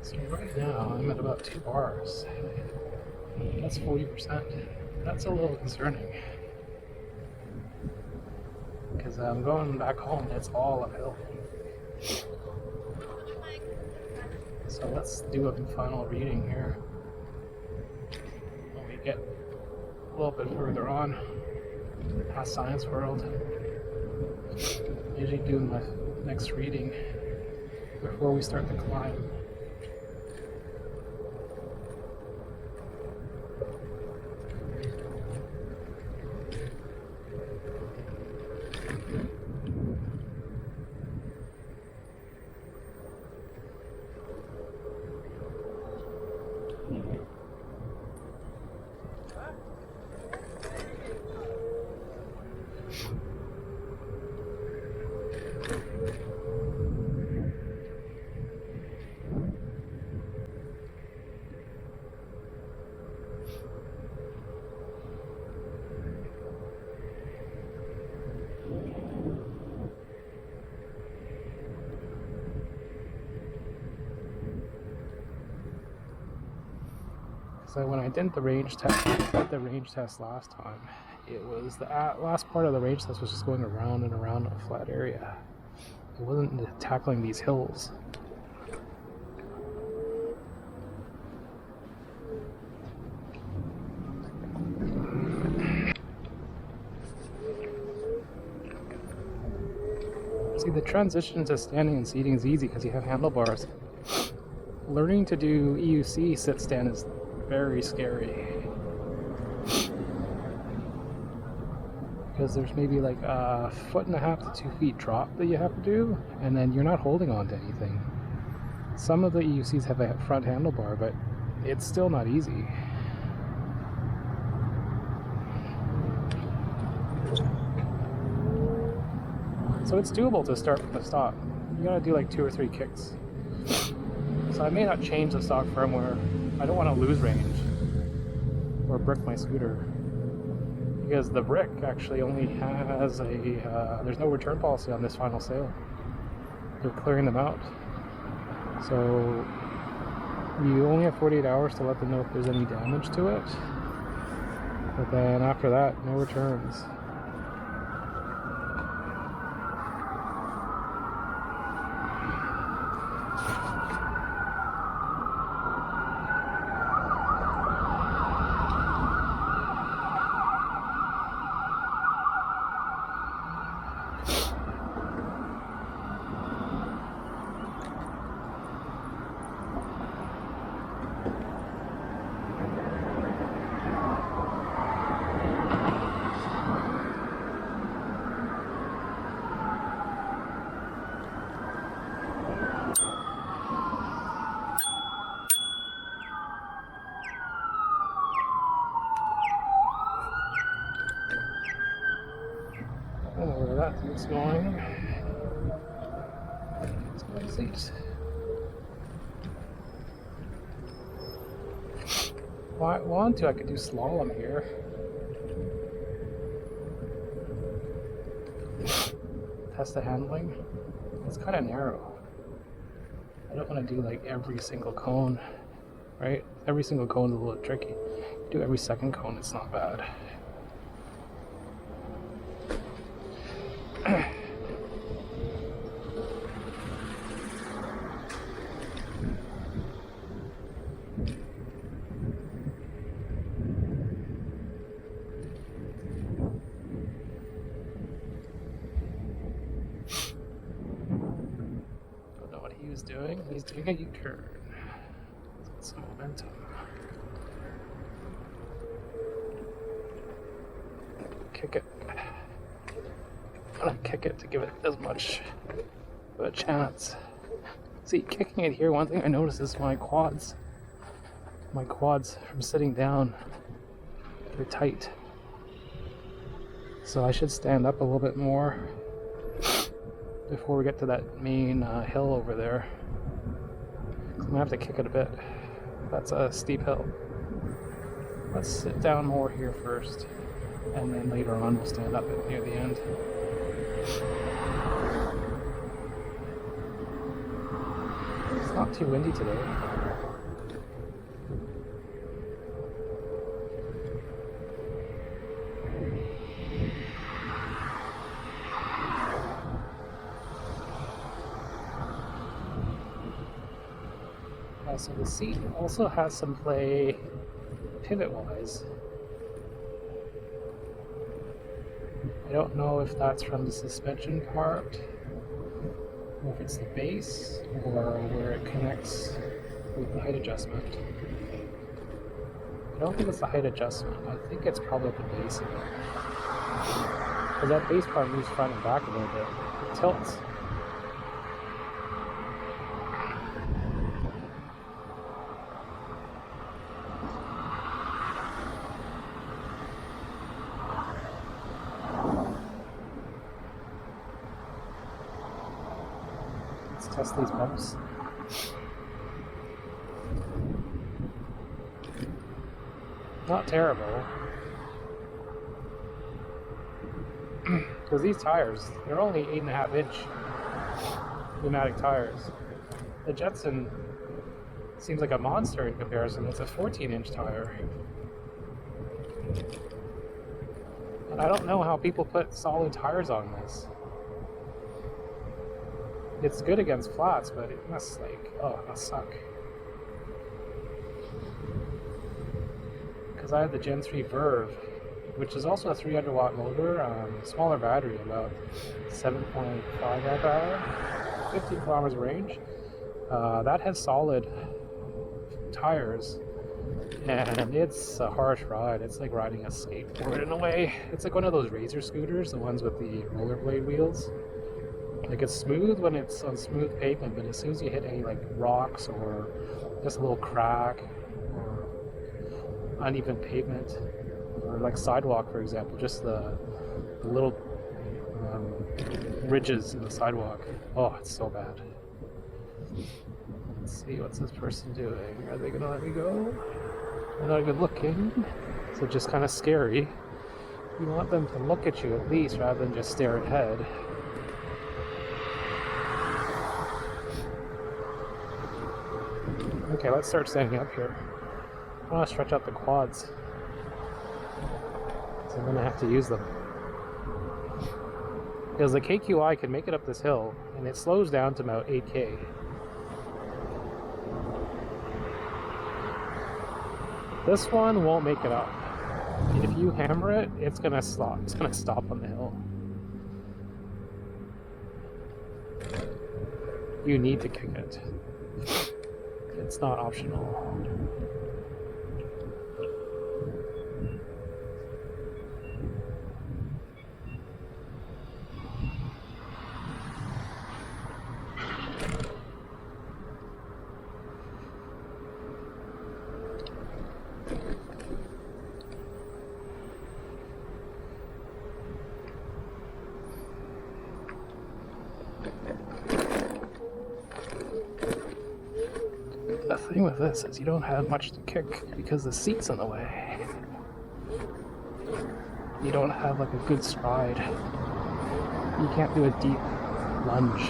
So right now I'm at about 2 bars. That's 40%. That's a little concerning, because I'm going back home and it's all uphill. So let's do a final reading here when we get a little bit further on past Science World. Usually doing my next reading before we start the climb. So when I did the range test last time, it was the last part of the range test was just going around and around a flat area. It wasn't tackling these hills. See, the transition to standing and seating is easy because you have handlebars. Learning to do EUC sit-stand is very scary, because there's maybe like a 1.5 to 2 feet drop that you have to do, and then you're not holding on to anything. Some of the EUCs have a front handlebar, but it's still not easy. So it's doable to start from the stock. You gotta do like 2 or 3 kicks. So I may not change the stock firmware. I don't want to lose range or brick my scooter, because the brick actually only has there's no return policy on this final sale. They're clearing them out. So you only have 48 hours to let them know if there's any damage to it. But then after that, no returns. that thing's going. It's going to seats. If I want to, I could do slalom here. Test the handling. It's kind of narrow. I don't want to do like every single cone, right? Every single cone is a little tricky. Do every second cone, it's not bad. Doing. He's doing a U-turn. Some momentum. Kick it. I'm gonna kick it to give it as much of a chance. See, kicking it here, one thing I noticed is my quads. My quads from sitting down, they're tight. So I should stand up a little bit more before we get to that main hill over there. I'm gonna have to kick it a bit. That's a steep hill. Let's sit down more here first, and then later on we'll stand up near the end. It's not too windy today. So the seat also has some play pivot-wise. I don't know if that's from the suspension part, or if it's the base, or where it connects with the height adjustment. I don't think it's the height adjustment. I think it's probably the base of it. Because that base part moves front and back a little bit. It tilts. Test these bumps. Not terrible. Because these tires, they're only 8.5-inch pneumatic tires. The Jetson seems like a monster in comparison. It's a 14-inch tire. And I don't know how people put solid tires on this. It's good against flats, but it must it must suck. Because I have the Gen 3 Verve, which is also a 300 watt motor, smaller battery, about 7.5 amp hour, 15 kilometers range. That has solid tires, and it's a harsh ride. It's like riding a skateboard in a way. It's like one of those Razor scooters, the ones with the rollerblade wheels. Like, it's smooth when it's on smooth pavement, but as soon as you hit any like rocks or just a little crack or uneven pavement or like sidewalk, for example, just the little ridges in the sidewalk, oh, it's so bad. Let's see, what's this person doing? Are they gonna let me go? They're not even looking, so just kind of scary. You want them to look at you at least rather than just stare ahead. Okay, let's start standing up here. I want to stretch out the quads, so I'm going to have to use them. Because the KQI can make it up this hill, and it slows down to about 8K. This one won't make it up. If you hammer it, it's going to stop. It's going to stop on the hill. You need to kick it. It's not optional. thing with this is you don't have much to kick because the seat's in the way. You don't have like a good stride. You can't do a deep lunge.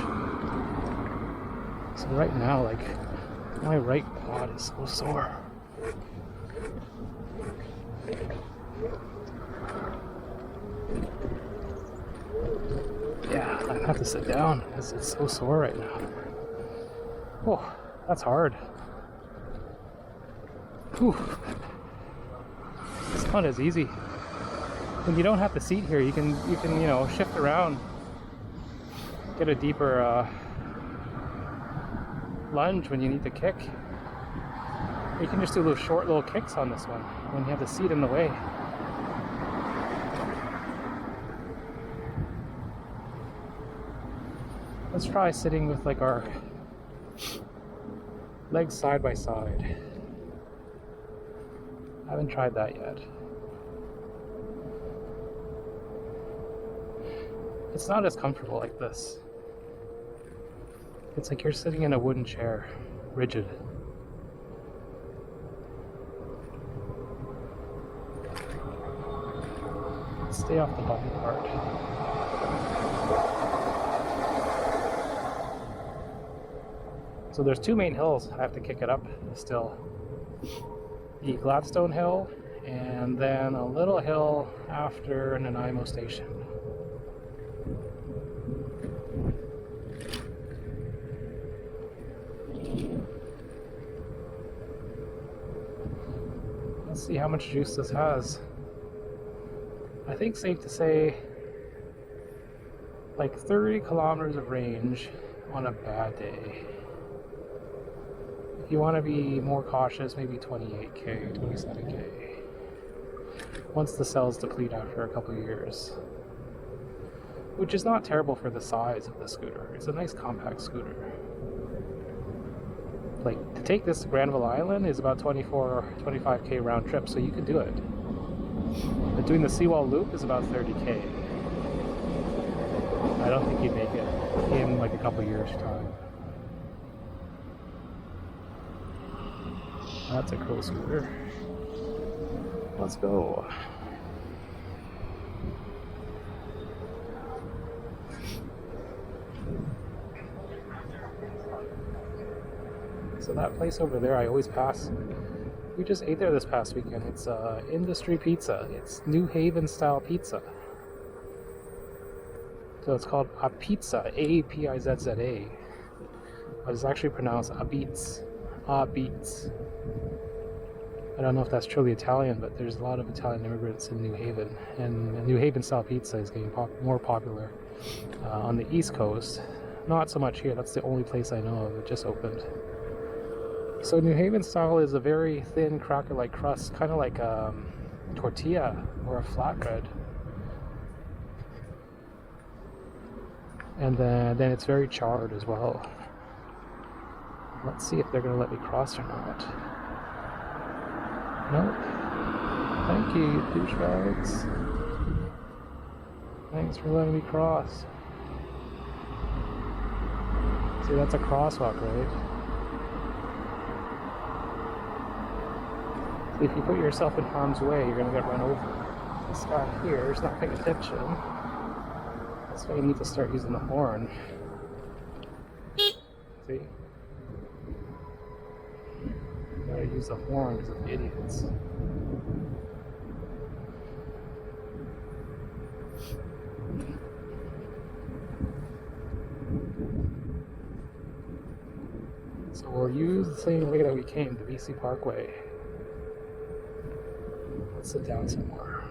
So right now, like, my right quad is so sore. Yeah, I have to sit down because it's so sore right now. Oh, that's hard. Whew. It's not as easy. When you don't have the seat here, you can shift around, get a deeper lunge when you need to kick. You can just do those short little kicks on this one when you have the seat in the way. Let's try sitting with like our legs side by side. I haven't tried that yet. It's not as comfortable like this. It's like you're sitting in a wooden chair, rigid. Stay off the bumpy part. So there's two main hills I have to kick it up still. The Gladstone Hill, and then a little hill after Nanaimo Station. Let's see how much juice this has. I think safe to say like 30 kilometers of range on a bad day. If you want to be more cautious, maybe 28k, 27k. Once the cells deplete after a couple of years. Which is not terrible for the size of the scooter. It's a nice compact scooter. Like, to take this to Granville Island is about 24 or 25k round trip, so you could do it. But doing the Seawall loop is about 30k. I don't think you'd make it in like a couple of years' time. That's a cool scooter. Let's go. So that place over there I always pass. We just ate there this past weekend. It's Industry Pizza. It's New Haven style pizza. So it's called a pizza, A-P-I-Z-Z-A. But it's actually pronounced Abitz. Abitz. I don't know if that's truly Italian, but there's a lot of Italian immigrants in New Haven, and New Haven style pizza is getting more popular on the East Coast. Not so much here. That's the only place I know of. It just opened. So New Haven style is a very thin cracker-like crust, kind of like a tortilla or a flatbread, and then it's very charred as well. Let's see if they're going to let me cross or not. Nope. Thank you, douchebags. Thanks for letting me cross. See, that's a crosswalk, right? If you put yourself in harm's way, you're going to get run over. This guy here is not paying attention. That's why you need to start using the horn. See? You gotta use the horn because of idiots. So we'll use the same way that we came, the BC Parkway. Let's sit down some more.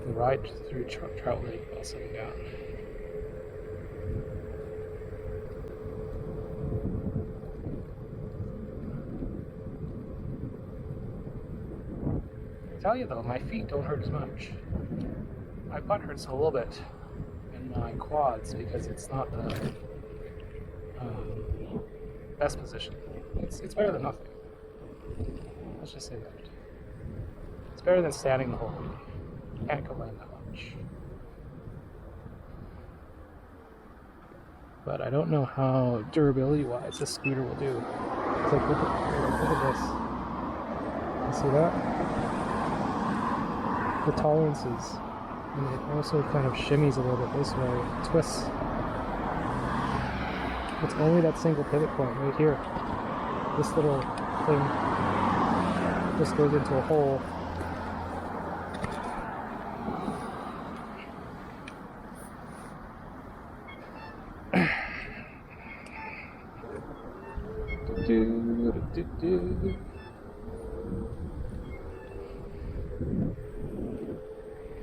The ride through Trout Lake while sitting down. I tell you though, my feet don't hurt as much. My butt hurts a little bit in my quads because it's not the best position. It's better than nothing. Let's just say that. It's better than standing the whole way. Can't complain that much. But I don't know how durability-wise this scooter will do. It's like, look at this. You see that? The tolerances. And it also kind of shimmies a little bit this way, twists. It's only that single pivot point right here. This little thing just goes into a hole.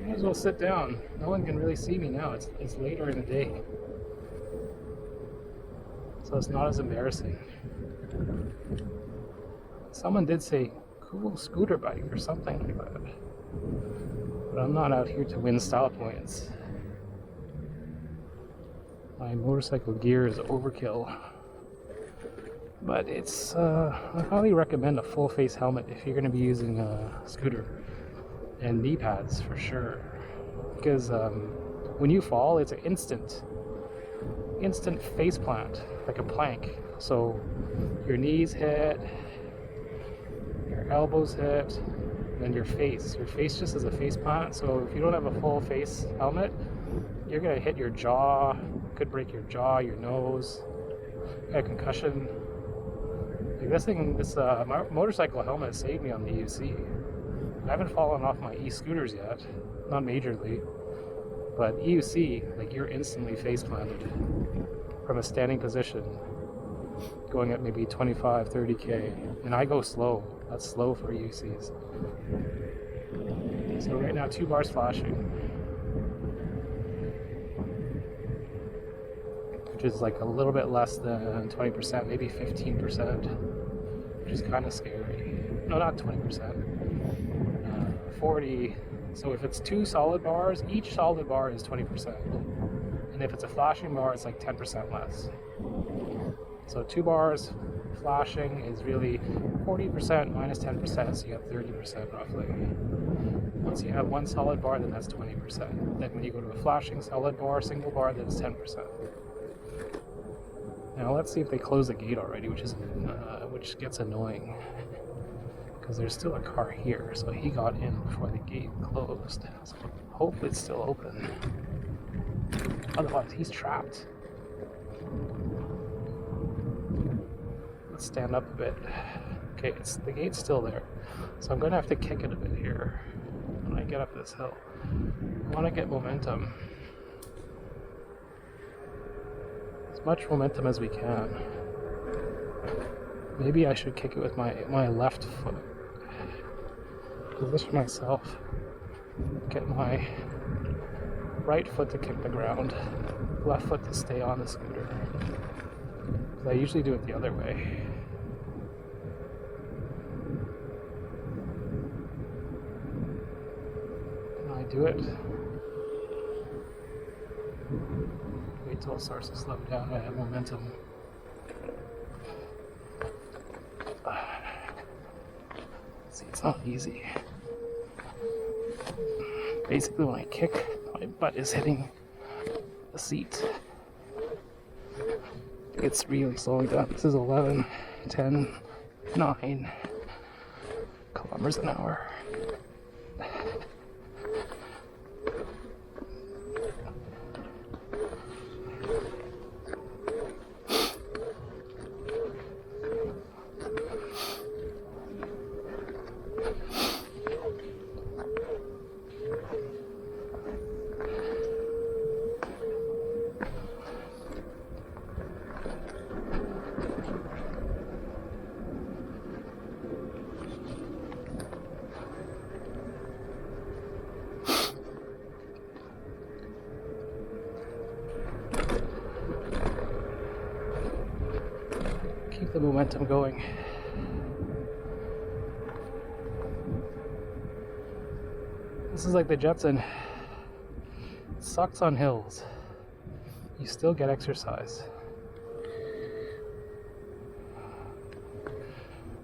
Might as well sit down. No one can really see me now. It's later in the day. So it's not as embarrassing. Someone did say, cool scooter bike or something like that. But I'm not out here to win style points. My motorcycle gear is overkill. But it's, I highly recommend a full face helmet if you're going to be using a scooter. And knee pads for sure. Because when you fall, it's an instant face plant, like a plank. So your knees hit, your elbows hit, and your face. Your face just is a face plant. So if you don't have a full face helmet, you're going to hit your jaw, could break your jaw, your nose, a concussion. Like this motorcycle helmet saved me on the EUC. I haven't fallen off my e-scooters yet, not majorly, but EUC, like you're instantly face planted from a standing position, going at maybe 25, 30K, and I go slow. That's slow for EUCs. So right now, 2 bars flashing, which is like a little bit less than 20%, maybe 15%, which is kind of scary. No, not 20%. 40. So if it's 2 solid bars, each solid bar is 20%. And if it's a flashing bar, it's like 10% less. So 2 bars flashing is really 40% minus 10%, so you have 30% roughly. Once you have 1 solid bar, then that's 20%. Then when you go to a flashing solid bar, single bar, then it's 10%. Now let's see if they close the gate already, which gets annoying. Because there's still a car here, so he got in before the gate closed. So hopefully it's still open. Otherwise, he's trapped. Let's stand up a bit. Okay, the gate's still there. So I'm going to have to kick it a bit here when I get up this hill. I want to get momentum. As much momentum as we can. Maybe I should kick it with my left foot. Position myself. Get my right foot to kick the ground. Left foot to stay on the scooter. Because I usually do it the other way. Can I do it? Wait till it starts to slow down. I have momentum. See, it's not easy. Basically, when I kick, my butt is hitting the seat. It's really slowing down. This is 11, 10, 9 kilometers an hour. Keep the momentum going. This is like the Jetson. It sucks on hills. You still get exercise.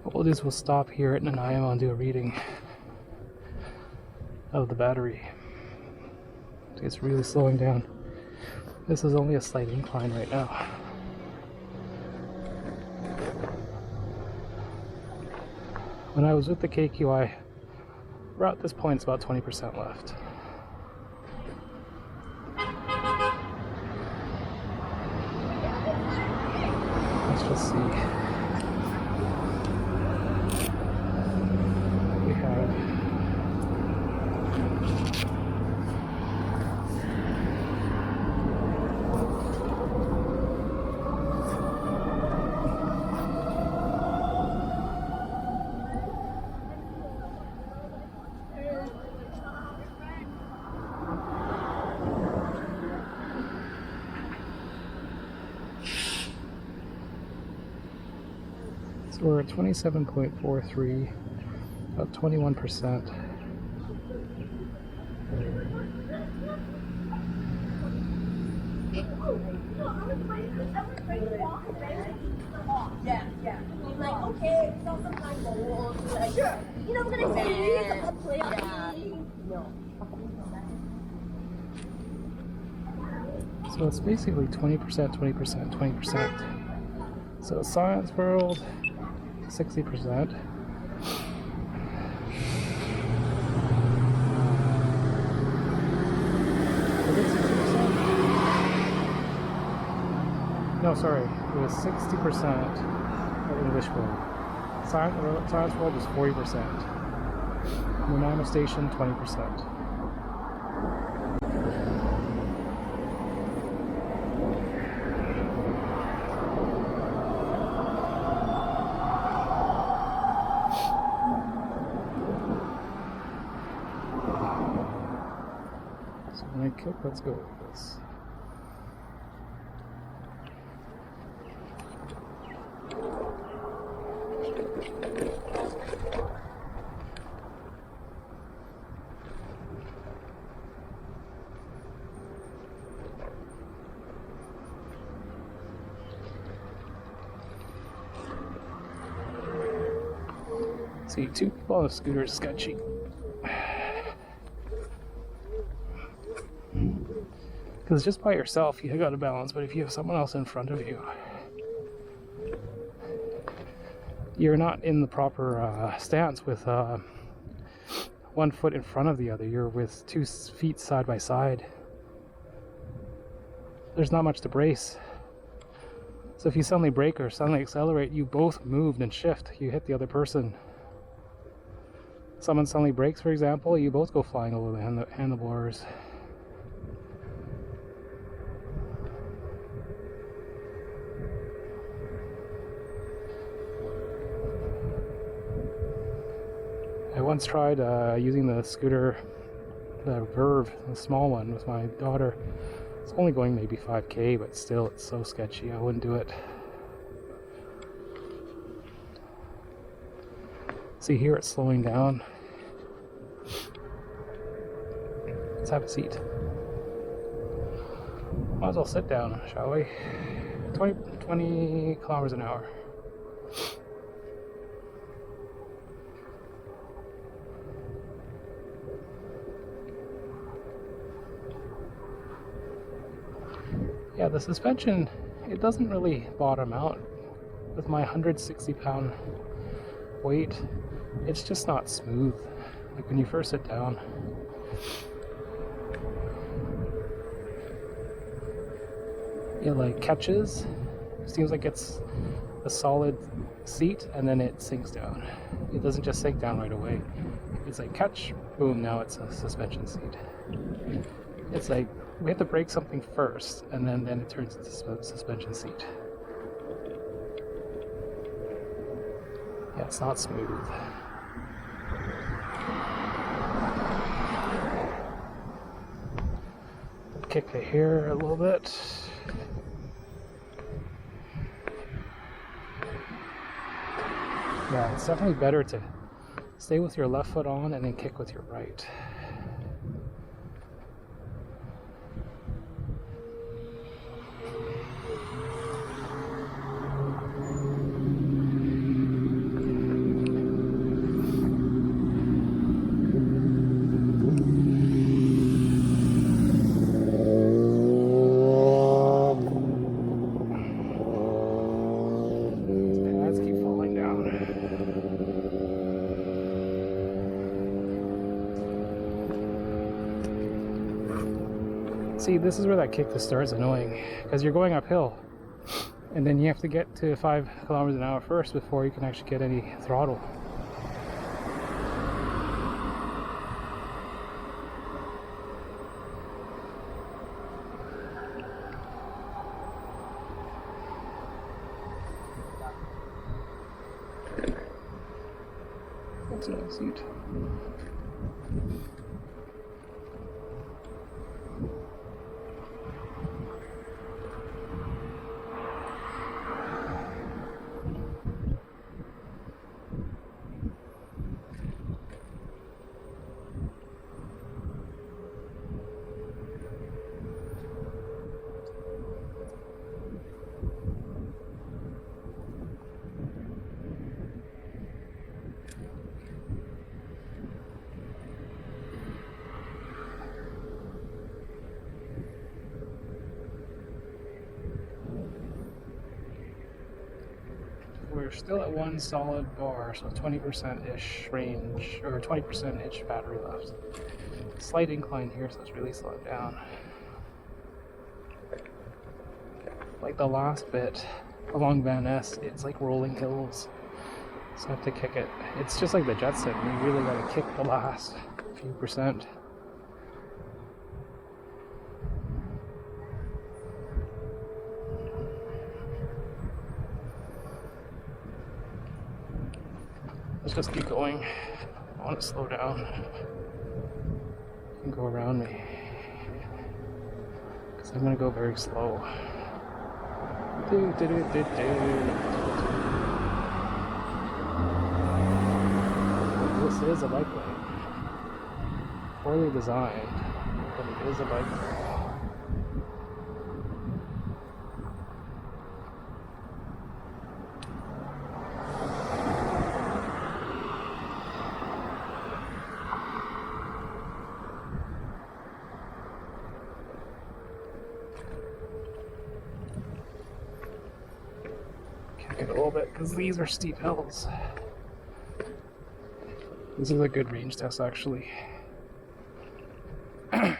What we'll do is we'll stop here at Nanaimo and do a reading of the battery. It's really slowing down. This is only a slight incline right now. When I was with the KQI, we're at this point, it's about 20% left. Let's just see. We have so we're at 27.43, about 21%. Yeah. Like, okay, so sometimes sure. You know, we're gonna see some play on. No. So it's basically 20%, 20%, 20%. So Science World, 60%. Was it 60%? No, sorry, it was 60% of English World. Science World was 40%. Nanaimo Station, 20%. So when I click, let's go with this. See, two people on a scooter is sketchy. Because just by yourself, you got to balance, but if you have someone else in front of you, you're not in the proper stance with 1 foot in front of the other. You're with 2 feet side by side. There's not much to brace. So if you suddenly brake or suddenly accelerate, you both moved and shift. You hit the other person. Someone suddenly brakes, for example, you both go flying over the handlebars. I once tried using the scooter, the Verve, the small one, with my daughter. It's only going maybe 5K, but still, it's so sketchy. I wouldn't do it. See here, it's slowing down. Let's have a seat. Might as well sit down, shall we? 20 kilometers an hour. Yeah, the suspension, it doesn't really bottom out. With my 160-pound weight, it's just not smooth. Like when you first sit down. It like catches. Seems like it's a solid seat and then it sinks down. It doesn't just sink down right away. It's like catch, boom, now it's a suspension seat. It's like we have to break something first and then it turns into suspension seat. Yeah, it's not smooth. Kick the hair a little bit. Yeah, it's definitely better to stay with your left foot on and then kick with your right. See, this is where that kick to start is annoying, because you're going uphill, and then you have to get to 5 kilometers an hour first before you can actually get any throttle. That's a nice seat. We're still at one solid bar, so 20%-ish range, or 20%-ish battery left. Slight incline here, so it's really slowing down. Like the last bit along Van Ness, it's like rolling hills, so I have to kick it. It's just like the Jetson, you really gotta kick the last few percent. Let's just keep going. I want to slow down. You can go around me, because I'm going to go very slow. This is a bike lane. Poorly designed, but it is a bike lane. Kick it a little bit, because these are steep hills. This is a good range test, actually. It's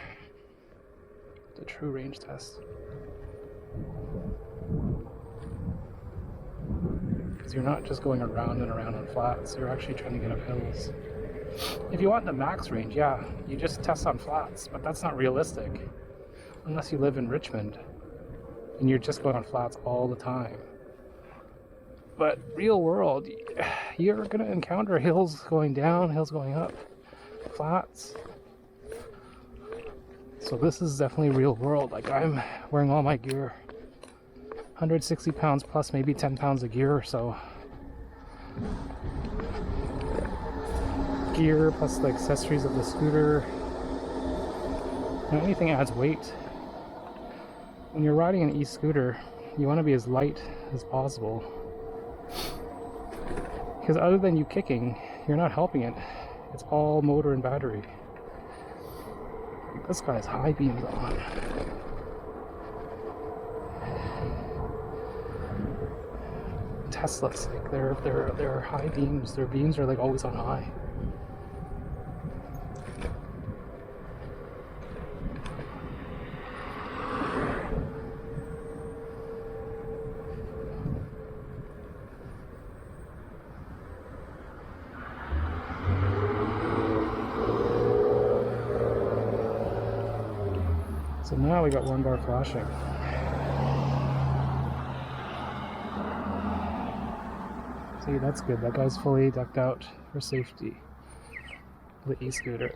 a true range test. Because you're not just going around and around on flats, you're actually trying to get up hills. If you want the max range, yeah, you just test on flats, but that's not realistic. Unless you live in Richmond, and you're just going on flats all the time. But real world, you're going to encounter hills going down, hills going up, flats. So this is definitely real world. Like, I'm wearing all my gear. 160 pounds plus maybe 10 pounds of gear or so. Gear plus the accessories of the scooter. Now, anything adds weight. When you're riding an e-scooter, you want to be as light as possible. Because other than you kicking, you're not helping it. It's all motor and battery. This guy has high beams on. Teslas, like they're high beams. Their beams are like always on high. So now we got one bar flashing. See, that's good. That guy's fully decked out for safety. The e-scooter.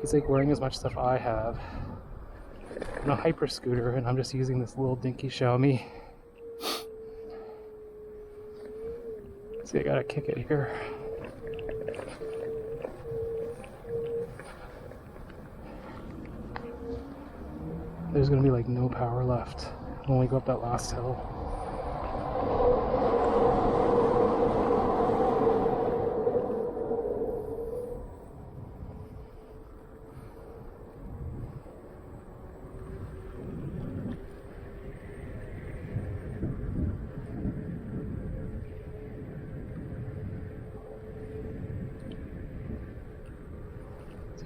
He's like wearing as much stuff I have. I'm a hyper scooter, and I'm just using this little dinky Xiaomi. See, I gotta kick it here. There's gonna be like no power left when we go up that last hill.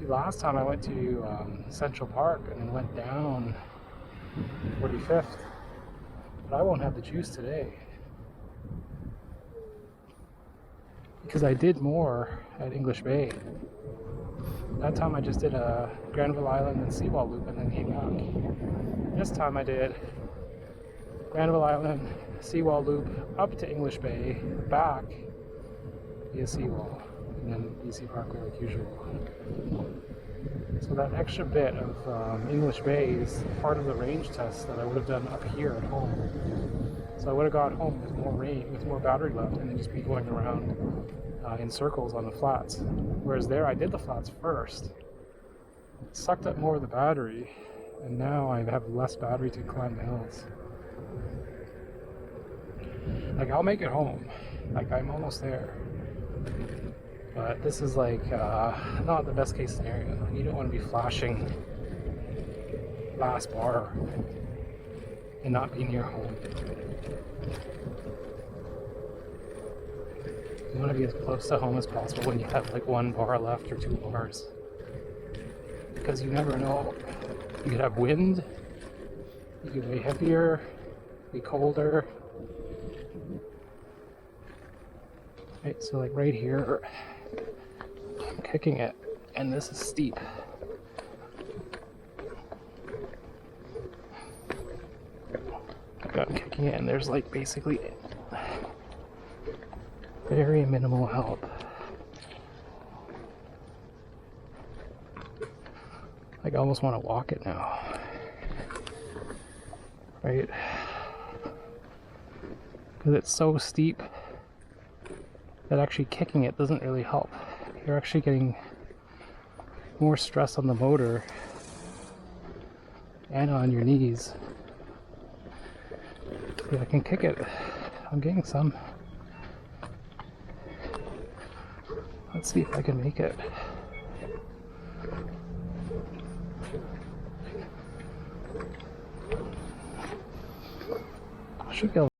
See, last time I went to Central Park and then went down 45th, but I won't have the juice today because I did more at English Bay. That time I just did a Granville Island and Seawall loop and then came back. This time I did Granville Island, Seawall loop, up to English Bay, back via Seawall, and then BC Parkway like usual. So that extra bit of English Bay is part of the range test that I would have done up here at home. So I would have got home with more range, with more battery left, and then just be going around in circles on the flats. Whereas there I did the flats first, sucked up more of the battery, and now I have less battery to climb the hills. Like, I'll make it home. Like, I'm almost there. But this is like not the best case scenario. You don't want to be flashing last bar and not be near home. You want to be as close to home as possible when you have like 1 bar left or 2 bars. Because you never know. You could have wind, you could be heavier, be colder. Right, so like right here, I'm kicking it, and this is steep. I'm kicking it, and there's like basically very minimal help. Like, I almost want to walk it now. Right? Because it's so steep that actually kicking it doesn't really help. You're actually getting more stress on the motor and on your knees. See, I can kick it. I'm getting some. Let's see if I can make it. I should be able